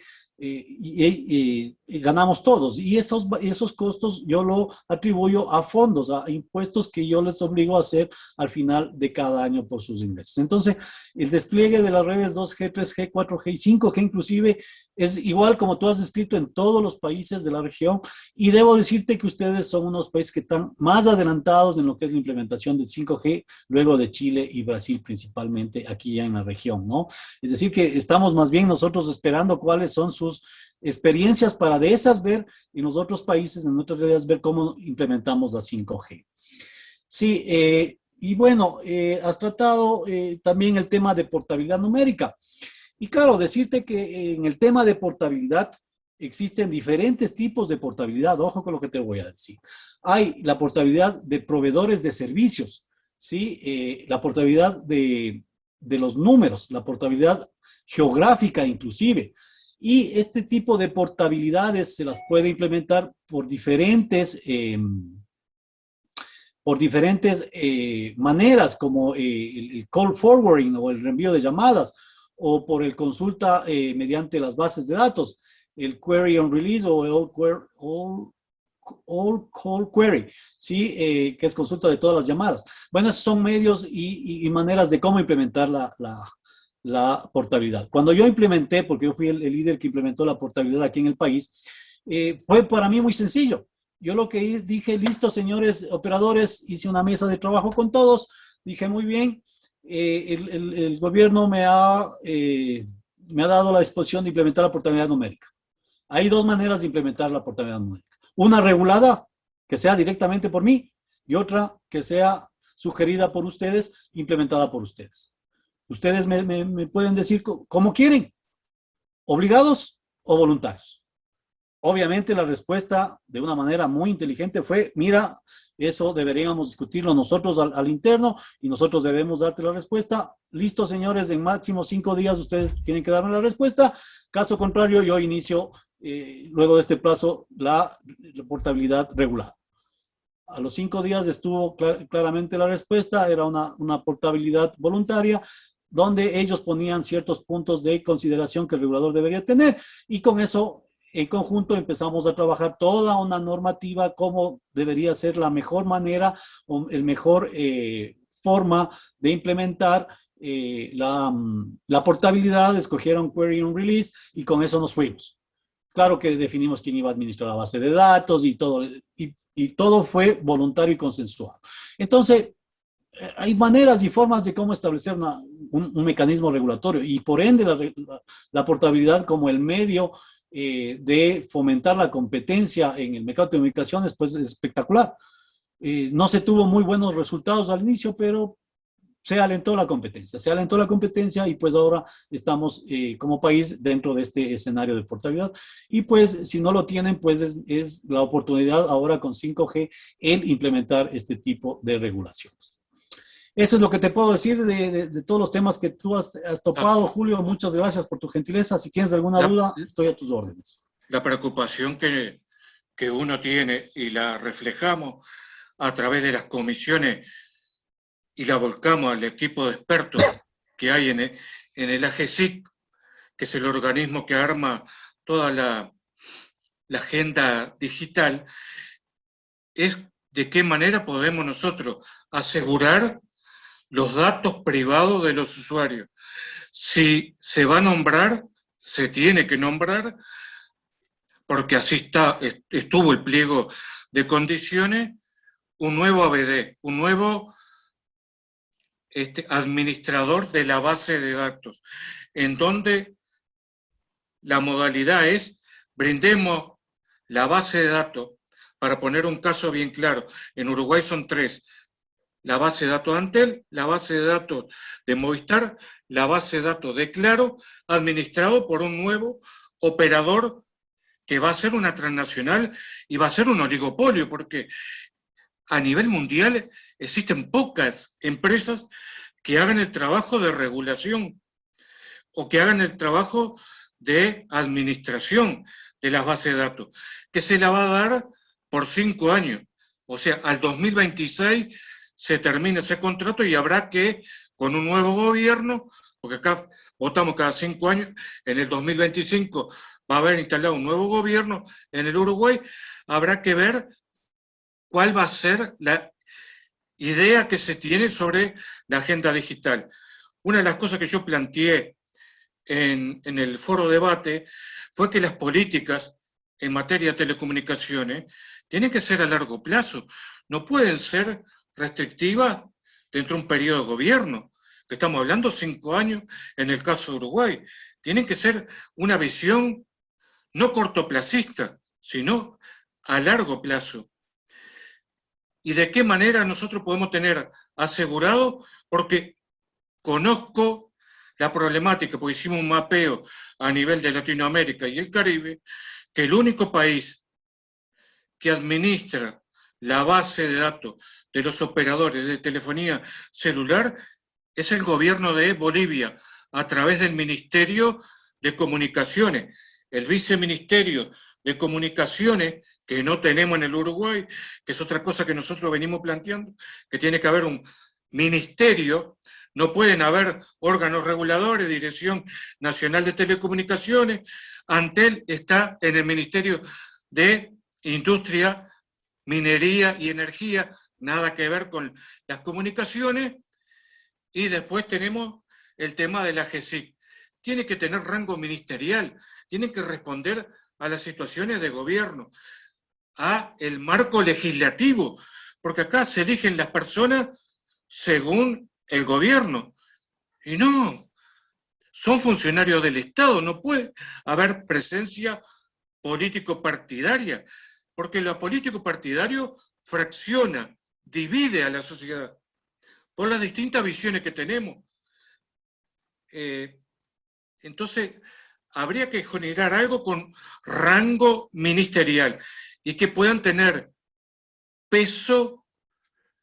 ganamos todos. Y esos costos yo lo atribuyo a fondos, a impuestos que yo les obligo a hacer al final de cada año por sus ingresos. Entonces, el despliegue de las redes 2G, 3G, 4G y 5G inclusive es igual como tú has descrito en todos los países de la región, y debo decirte que ustedes son unos países que están más adelantados en lo que es la implementación del 5G, luego de Chile y Brasil principalmente aquí ya en la región, ¿no? Es decir, que estamos más bien nosotros esperando cuáles son sus experiencias para de esas ver en los otros países, en otras realidades, ver cómo implementamos la 5G. Sí, y bueno, has tratado también el tema de portabilidad numérica. Y claro, decirte que en el tema de portabilidad existen diferentes tipos de portabilidad. Ojo con lo que te voy a decir. Hay la portabilidad de proveedores de servicios, ¿sí? La portabilidad de los números, la portabilidad geográfica inclusive. Y este tipo de portabilidades se las puede implementar por diferentes maneras, como el call forwarding o el reenvío de llamadas, o por el consulta mediante las bases de datos, el query on release o el all call query, ¿sí? Que es consulta de todas las llamadas. Bueno, esos son medios y maneras de cómo implementar la portabilidad. Cuando yo implementé, porque yo fui el líder que implementó la portabilidad aquí en el país, fue para mí muy sencillo. Yo lo que dije, listo, señores operadores, hice una mesa de trabajo con todos, dije, muy bien, el gobierno me ha dado la disposición de implementar la portabilidad numérica. Hay dos maneras de implementar la portabilidad numérica. Una regulada, que sea directamente por mí, y otra que sea sugerida por ustedes, implementada por ustedes. Ustedes me pueden decir cómo quieren, obligados o voluntarios. Obviamente la respuesta de una manera muy inteligente fue, mira, eso deberíamos discutirlo nosotros al interno y nosotros debemos darte la respuesta. Listo, señores, en máximo 5 días ustedes tienen que darme la respuesta. Caso contrario, yo inicio, luego de este plazo, la portabilidad regulada. A los 5 días estuvo claramente la respuesta, era una portabilidad voluntaria, donde ellos ponían ciertos puntos de consideración que el regulador debería tener, y con eso en conjunto empezamos a trabajar toda una normativa, cómo debería ser la mejor manera o el mejor forma de implementar la portabilidad. Escogieron query on release y con eso nos fuimos. Claro que definimos quién iba a administrar la base de datos y todo fue voluntario y consensuado. Entonces, hay maneras y formas de cómo establecer un mecanismo regulatorio, y por ende la portabilidad como el medio de fomentar la competencia en el mercado de comunicaciones, pues es espectacular. No se tuvo muy buenos resultados al inicio, pero se alentó la competencia y pues ahora estamos como país dentro de este escenario de portabilidad. Y pues si no lo tienen, pues es la oportunidad ahora con 5G el implementar este tipo de regulaciones. Eso es lo que te puedo decir de todos los temas que tú has topado, Julio. Muchas gracias por tu gentileza. Si tienes alguna duda, estoy a tus órdenes. La preocupación que uno tiene y la reflejamos a través de las comisiones y la volcamos al equipo de expertos que hay en el AGESIC, que es el organismo que arma toda la agenda digital, es de qué manera podemos nosotros asegurar los datos privados de los usuarios. Si se va a nombrar, se tiene que nombrar, porque así estuvo el pliego de condiciones, un nuevo ABD, un nuevo administrador de la base de datos, en donde la modalidad es brindemos la base de datos. Para poner un caso bien claro, en Uruguay son 3: la base de datos de Antel, la base de datos de Movistar, la base de datos de Claro, administrado por un nuevo operador que va a ser una transnacional y va a ser un oligopolio, porque a nivel mundial existen pocas empresas que hagan el trabajo de regulación o que hagan el trabajo de administración de las bases de datos, que se la va a dar por 5 años. O sea, al 2026 se termina ese contrato y habrá que, con un nuevo gobierno, porque acá votamos cada 5 años, en el 2025 va a haber instalado un nuevo gobierno en el Uruguay, habrá que ver cuál va a ser la idea que se tiene sobre la agenda digital. Una de las cosas que yo planteé en el foro debate fue que las políticas en materia de telecomunicaciones tienen que ser a largo plazo, no pueden ser restrictivas dentro de un periodo de gobierno, que estamos hablando 5 años en el caso de Uruguay. Tienen que ser una visión no cortoplacista, sino a largo plazo. ¿Y de qué manera nosotros podemos tener asegurado? Porque conozco la problemática, porque hicimos un mapeo a nivel de Latinoamérica y el Caribe, que el único país que administra la base de datos de los operadores de telefonía celular es el gobierno de Bolivia, a través del Ministerio de Comunicaciones. El viceministerio de Comunicaciones, que no tenemos en el Uruguay, que es otra cosa que nosotros venimos planteando, que tiene que haber un ministerio, no pueden haber órganos reguladores, Dirección Nacional de Telecomunicaciones. Antel está en el Ministerio de Industria, Minería y Energía, nada que ver con las comunicaciones. Y después tenemos el tema de la GESIC. Tiene que tener rango ministerial, tiene que responder a las situaciones de gobierno, a el marco legislativo, porque acá se eligen las personas según el gobierno. Y no, son funcionarios del Estado, no puede haber presencia político-partidaria, porque lo político-partidario fracciona, divide a la sociedad por las distintas visiones que tenemos. Entonces, habría que generar algo con rango ministerial y que puedan tener peso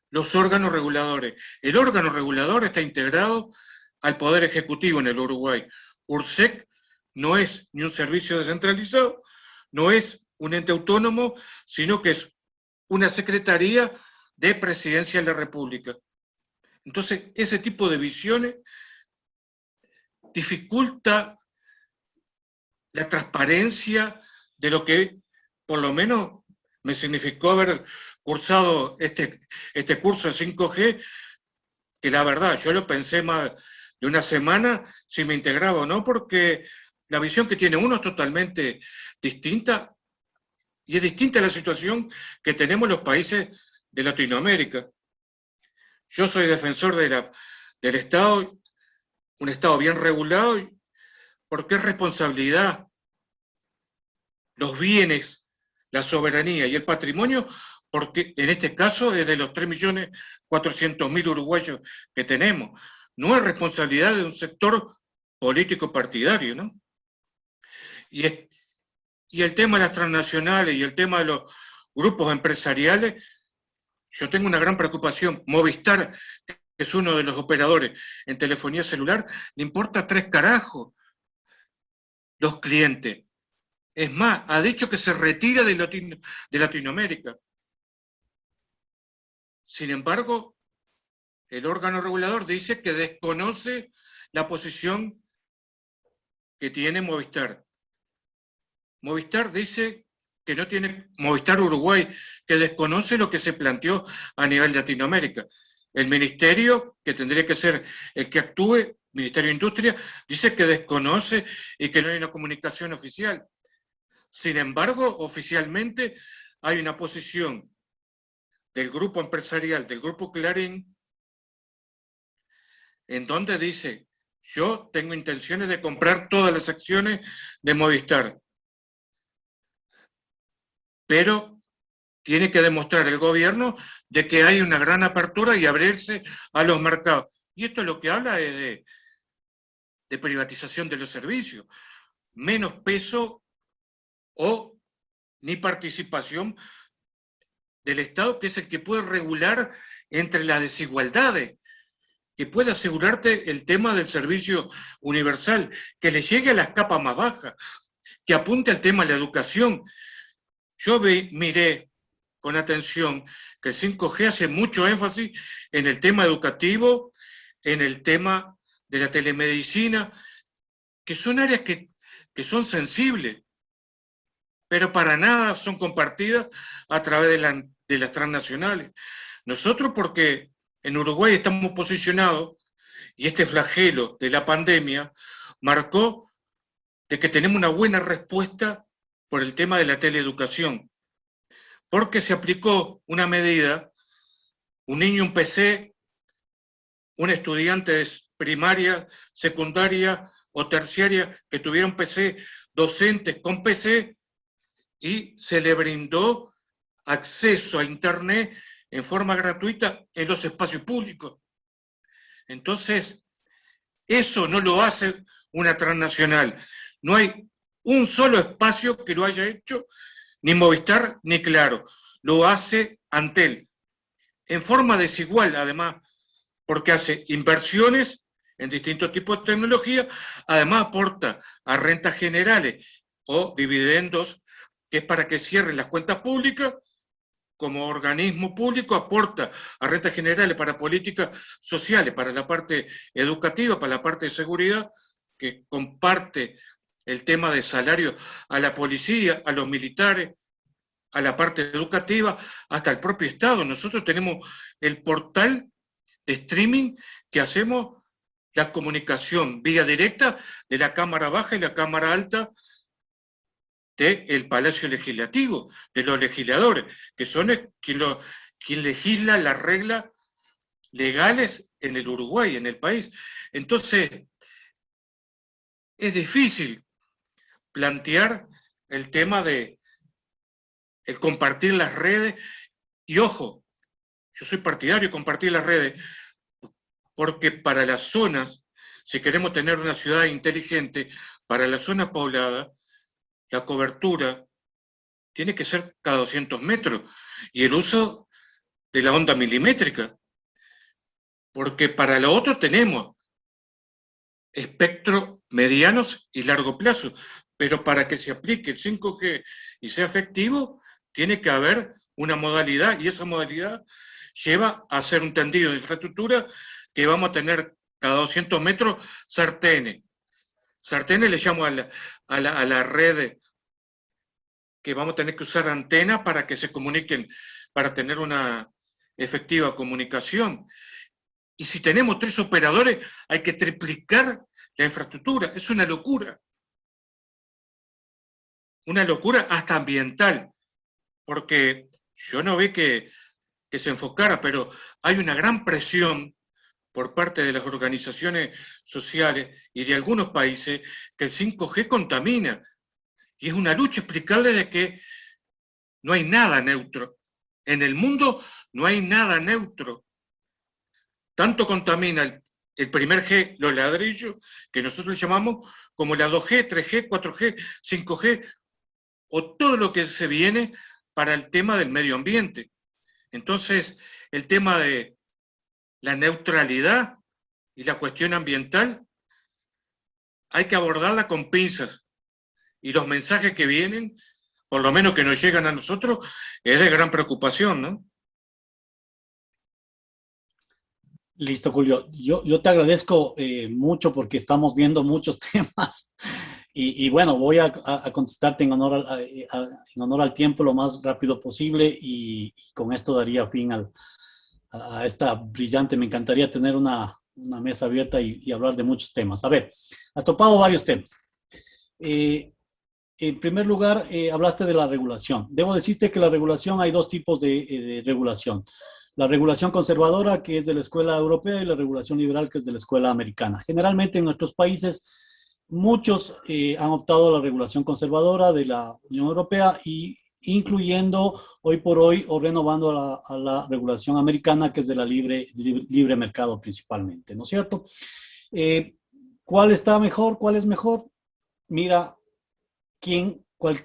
los órganos reguladores. El órgano regulador está integrado al Poder Ejecutivo en el Uruguay. URSEC no es ni un servicio descentralizado, no es un ente autónomo, sino que es una secretaría de Presidencia de la República. Entonces, ese tipo de visiones dificulta la transparencia de lo que, por lo menos, me significó haber cursado este curso de 5G, que la verdad, yo lo pensé más de una semana si me integraba o no, porque la visión que tiene uno es totalmente distinta, y es distinta a la situación que tenemos los países de Latinoamérica. Yo soy defensor del Estado, un Estado bien regulado, porque es responsabilidad los bienes, la soberanía y el patrimonio, porque en este caso es de los 3.400.000 uruguayos que tenemos. No es responsabilidad de un sector político partidario, ¿no? Y el tema de las transnacionales y el tema de los grupos empresariales, yo tengo una gran preocupación. Movistar, que es uno de los operadores en telefonía celular, le importa 3 carajos los clientes. Es más, ha dicho que se retira de Latinoamérica. Sin embargo, el órgano regulador dice que desconoce la posición que tiene Movistar. Movistar dice que no tiene, Movistar Uruguay, que desconoce lo que se planteó a nivel de Latinoamérica. El ministerio, que tendría que ser el que actúe, Ministerio de Industria, dice que desconoce y que no hay una comunicación oficial. Sin embargo, oficialmente hay una posición del grupo empresarial, del grupo Clarín, en donde dice, yo tengo intenciones de comprar todas las acciones de Movistar, pero tiene que demostrar el gobierno de que hay una gran apertura y abrirse a los mercados. Y esto lo que habla es de privatización de los servicios, menos peso o ni participación del Estado, que es el que puede regular entre las desigualdades, que puede asegurarte el tema del servicio universal, que le llegue a las capas más bajas, que apunte al tema de la educación. Yo miré con atención que el 5G hace mucho énfasis en el tema educativo, en el tema de la telemedicina, que son áreas que son sensibles, pero para nada son compartidas a través de las transnacionales. Nosotros, porque en Uruguay estamos posicionados, y este flagelo de la pandemia marcó de que tenemos una buena respuesta por el tema de la teleeducación, porque se aplicó una medida, un niño, un PC, un estudiante de primaria, secundaria o terciaria que tuviera un PC, docentes con PC, y se le brindó acceso a Internet en forma gratuita en los espacios públicos. Entonces, eso no lo hace una transnacional. No hay un solo espacio que lo haya hecho, ni Movistar ni Claro. Lo hace Antel, en forma desigual, además, porque hace inversiones en distintos tipos de tecnología, además aporta a rentas generales o dividendos, que es para que cierren las cuentas públicas, como organismo público aporta a rentas generales para políticas sociales, para la parte educativa, para la parte de seguridad, que comparte el tema de salario a la policía, a los militares, a la parte educativa, hasta el propio Estado. Nosotros tenemos el portal de streaming que hacemos la comunicación vía directa de la Cámara Baja y la Cámara Alta del Palacio Legislativo, de los legisladores, que son quien legisla las reglas legales en el Uruguay, en el país. Entonces, es difícil plantear el tema de el compartir las redes, y ojo, yo soy partidario de compartir las redes, porque para las zonas, si queremos tener una ciudad inteligente, para las zonas pobladas, la cobertura tiene que ser cada 200 metros, y el uso de la onda milimétrica, porque para lo otro tenemos espectros medianos y largo plazo, pero para que se aplique el 5G y sea efectivo, tiene que haber una modalidad, y esa modalidad lleva a hacer un tendido de infraestructura que vamos a tener cada 200 metros sartenes. Sartenes le llamo a la red, que vamos a tener que usar antenas para que se comuniquen, para tener una efectiva comunicación. Y si tenemos 3 operadores, hay que triplicar la infraestructura. Es una locura. Una locura hasta ambiental, porque yo no vi que se enfocara, pero hay una gran presión por parte de las organizaciones sociales y de algunos países que el 5G contamina. Y es una lucha explicarle de que no hay nada neutro. En el mundo no hay nada neutro. Tanto contamina el primer G, los ladrillos, que nosotros llamamos, como la 2G, 3G, 4G, 5G, o todo lo que se viene para el tema del medio ambiente. Entonces, el tema de la neutralidad y la cuestión ambiental hay que abordarla con pinzas. Y los mensajes que vienen, por lo menos que nos llegan a nosotros, es de gran preocupación, ¿no? Listo, Julio. Yo te agradezco mucho porque estamos viendo muchos temas y bueno, voy a contestarte en honor al tiempo lo más rápido posible y con esto daría fin a esta brillante. Me encantaría tener una mesa abierta y hablar de muchos temas. A ver, has topado varios temas. En primer lugar, hablaste de la regulación. Debo decirte que la regulación, hay dos tipos de regulación. La regulación conservadora, que es de la escuela europea, y la regulación liberal, que es de la escuela americana. Generalmente en nuestros países, muchos han optado a la regulación conservadora de la Unión Europea, y incluyendo hoy por hoy o renovando a la regulación americana, que es de la libre mercado principalmente, ¿no es cierto? ¿Cuál está mejor? ¿Cuál es mejor? Mira,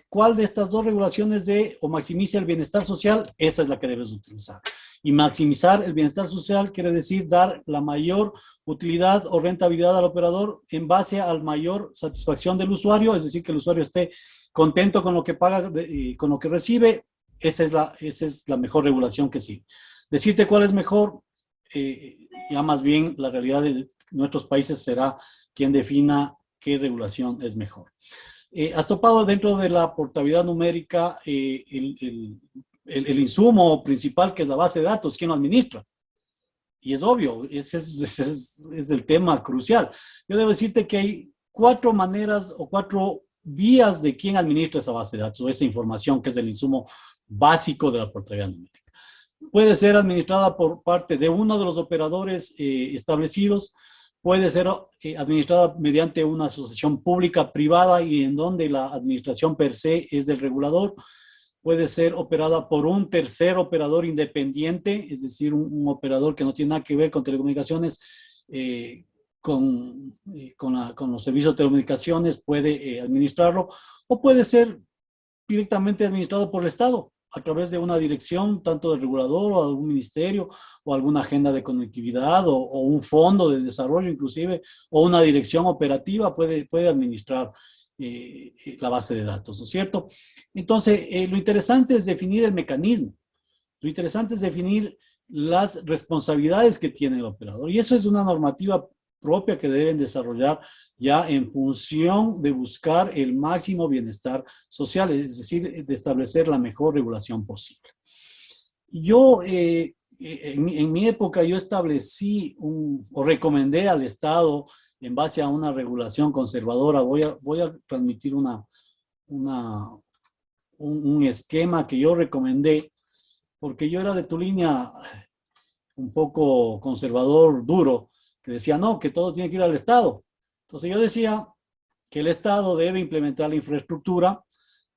cuál de estas dos regulaciones o maximiza el bienestar social, esa es la que debes utilizar. Y maximizar el bienestar social quiere decir dar la mayor utilidad o rentabilidad al operador en base a la mayor satisfacción del usuario, es decir, que el usuario esté contento con lo que paga y con lo que recibe. Esa es la mejor regulación que sigue. Decirte cuál es mejor, ya más bien la realidad de nuestros países será quien defina qué regulación es mejor. Has topado dentro de la portabilidad numérica el insumo principal, que es la base de datos. ¿Quién lo administra? Y es obvio, ese es el tema crucial. Yo debo decirte que hay 4 maneras o 4 vías de quién administra esa base de datos o esa información, que es el insumo básico de la portabilidad numérica. Puede ser administrada por parte de uno de los operadores establecidos, puede ser administrada mediante una asociación pública privada y en donde la administración per se es del regulador. Puede ser operada por un tercer operador independiente, es decir, un operador que no tiene nada que ver con telecomunicaciones, con los servicios de telecomunicaciones, puede administrarlo, o puede ser directamente administrado por el Estado, a través de una dirección, tanto del regulador o de algún ministerio, o alguna agenda de conectividad, o un fondo de desarrollo inclusive, o una dirección operativa puede administrar la base de datos, ¿no es cierto? Entonces, lo interesante es definir el mecanismo, lo interesante es definir las responsabilidades que tiene el operador, y eso es una normativa propia que deben desarrollar ya en función de buscar el máximo bienestar social, es decir, de establecer la mejor regulación posible. Yo, en mi época, yo establecí o recomendé al Estado, en base a una regulación conservadora, voy a transmitir un esquema que yo recomendé, porque yo era de tu línea un poco conservador, duro, que decía, no, que todo tiene que ir al Estado. Entonces yo decía que el Estado debe implementar la infraestructura,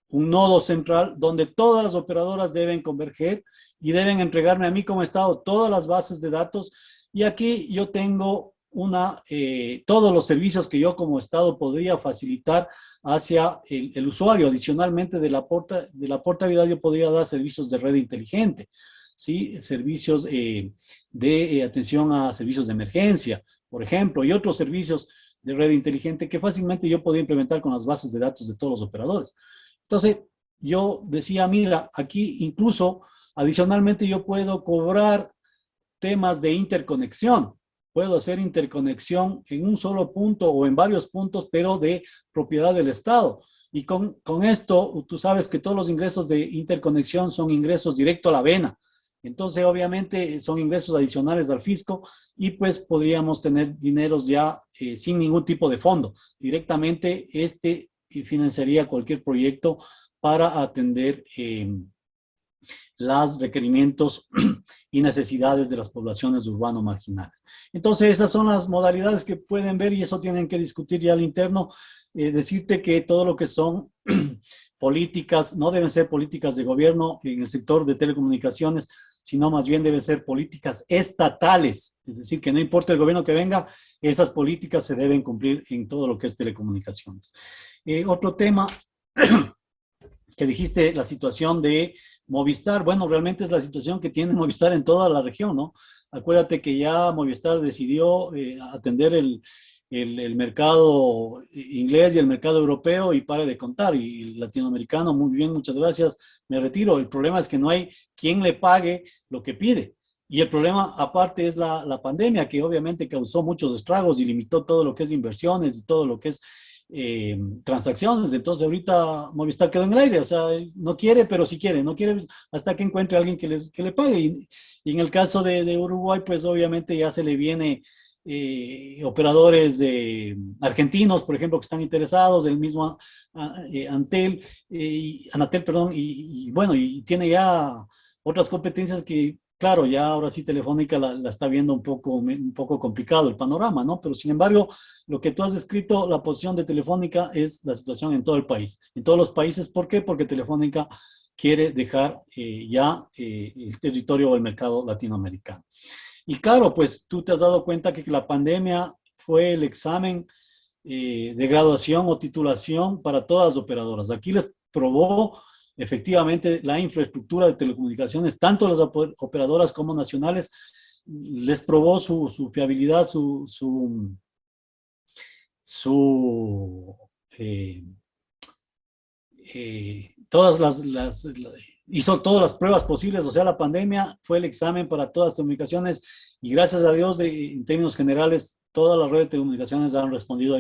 un nodo central donde todas las operadoras deben converger y deben entregarme a mí como Estado todas las bases de datos. Y aquí yo tengo todos los servicios que yo como Estado podría facilitar hacia el usuario. Adicionalmente de la portabilidad, yo podría dar servicios de red inteligente, ¿sí? Servicios de atención a servicios de emergencia, por ejemplo, y otros servicios de red inteligente que fácilmente yo podía implementar con las bases de datos de todos los operadores. Entonces, yo decía, mira, aquí incluso adicionalmente yo puedo cobrar temas de interconexión. Puedo hacer interconexión en un solo punto o en varios puntos, pero de propiedad del Estado. Y con esto, tú sabes que todos los ingresos de interconexión son ingresos directo a la vena. Entonces, obviamente, son ingresos adicionales al fisco y pues podríamos tener dineros ya sin ningún tipo de fondo. Directamente, financiaría cualquier proyecto para atender los requerimientos y necesidades de las poblaciones urbano-marginales. Entonces, esas son las modalidades que pueden ver y eso tienen que discutir ya al interno. Decirte que todo lo que son políticas no deben ser políticas de gobierno en el sector de telecomunicaciones, sino más bien deben ser políticas estatales. Es decir, que no importa el gobierno que venga, esas políticas se deben cumplir en todo lo que es telecomunicaciones. Otro tema que dijiste, la situación de Movistar. Bueno, realmente es la situación que tiene Movistar en toda la región, ¿no? Acuérdate que ya Movistar decidió atender el mercado inglés y el mercado europeo y pare de contar. Y el latinoamericano, muy bien, muchas gracias, me retiro. El problema es que no hay quien le pague lo que pide. Y el problema aparte es la pandemia, que obviamente causó muchos estragos y limitó todo lo que es inversiones y todo lo que es transacciones. Entonces ahorita Movistar quedó en el aire, o sea, no quiere, pero sí quiere, no quiere hasta que encuentre a alguien que le pague. Y en el caso de Uruguay, pues obviamente ya se le viene operadores argentinos, por ejemplo, que están interesados, el mismo Anatel, perdón, y bueno, y tiene ya otras competencias que, claro, ya ahora sí Telefónica la está viendo un poco complicado el panorama, ¿no? Pero sin embargo, lo que tú has descrito, la posición de Telefónica es la situación en todo el país, en todos los países. ¿Por qué? Porque Telefónica quiere dejar ya el territorio o el mercado latinoamericano. Y claro, pues tú te has dado cuenta que la pandemia fue el examen de graduación o titulación para todas las operadoras. Aquí les probó efectivamente la infraestructura de telecomunicaciones, tanto las operadoras como nacionales, les probó su fiabilidad, eh, hizo todas las pruebas posibles. O sea, la pandemia fue el examen para todas las telecomunicaciones y gracias a Dios, en términos generales, todas las redes de telecomunicaciones han respondido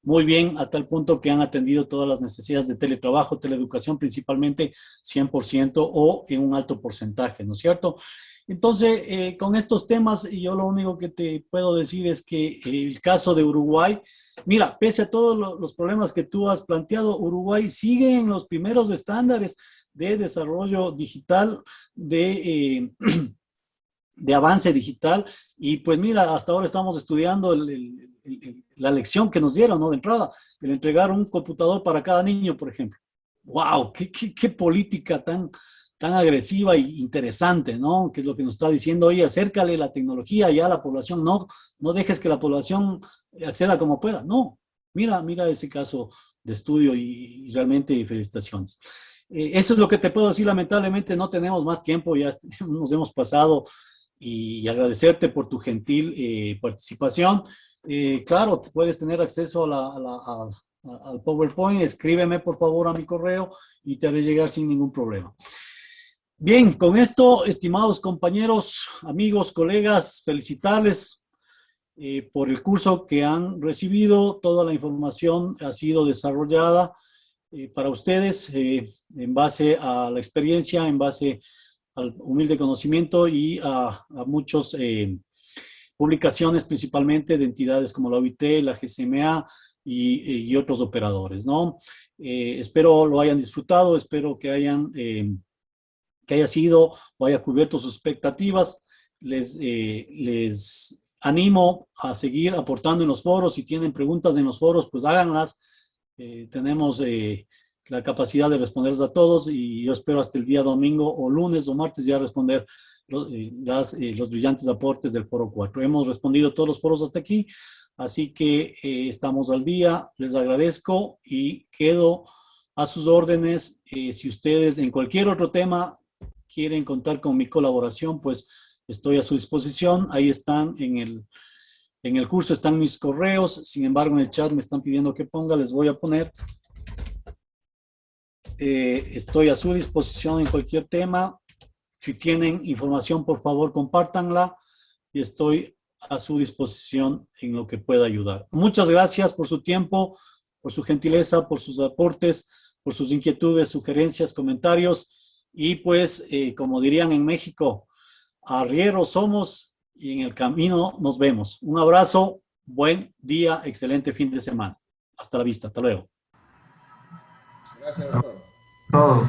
muy bien, a tal punto que han atendido todas las necesidades de teletrabajo, teleeducación, principalmente 100% o en un alto porcentaje, ¿no es cierto? Entonces, con estos temas, yo lo único que te puedo decir es que el caso de Uruguay, mira, pese a todos los problemas que tú has planteado, Uruguay sigue en los primeros estándares de desarrollo digital, de avance digital. Y pues mira, hasta ahora estamos estudiando la lección que nos dieron, ¿no? De entrada, el entregar un computador para cada niño, por ejemplo. ¡Wow! ¡Qué política tan agresiva e interesante, ¿no? Que es lo que nos está diciendo, oye, acércale la tecnología ya a la población, no dejes que la población acceda como pueda. No, mira ese caso de estudio y realmente felicitaciones. Eso es lo que te puedo decir. Lamentablemente no tenemos más tiempo, ya nos hemos pasado, y agradecerte por tu gentil participación. Claro, puedes tener acceso al PowerPoint, escríbeme por favor a mi correo y te haré llegar sin ningún problema. Bien, con esto, estimados compañeros, amigos, colegas, felicitarles por el curso que han recibido. Toda la información ha sido desarrollada para ustedes en base a la experiencia, en base al humilde conocimiento y a muchas publicaciones, principalmente de entidades como la OIT, la GCMA y otros operadores, ¿no? Espero lo hayan disfrutado, espero que haya sido o haya cubierto sus expectativas. Les animo a seguir aportando en los foros. Si tienen preguntas en los foros, pues háganlas. Tenemos la capacidad de responderles a todos y yo espero hasta el día domingo o lunes o martes ya responder los brillantes aportes del foro 4. Hemos respondido todos los foros hasta aquí, así que estamos al día. Les agradezco y quedo a sus órdenes. Si ustedes en cualquier otro tema quieren contar con mi colaboración, pues estoy a su disposición. Ahí están en el curso, están mis correos. Sin embargo, en el chat me están pidiendo que ponga, les voy a poner. Estoy a su disposición en cualquier tema. Si tienen información, por favor, compártanla y estoy a su disposición en lo que pueda ayudar. Muchas gracias por su tiempo, por su gentileza, por sus aportes, por sus inquietudes, sugerencias, comentarios y pues, como dirían en México, arrieros somos y en el camino nos vemos. Un abrazo, buen día, excelente fin de semana. Hasta la vista, hasta luego. Gracias a todos.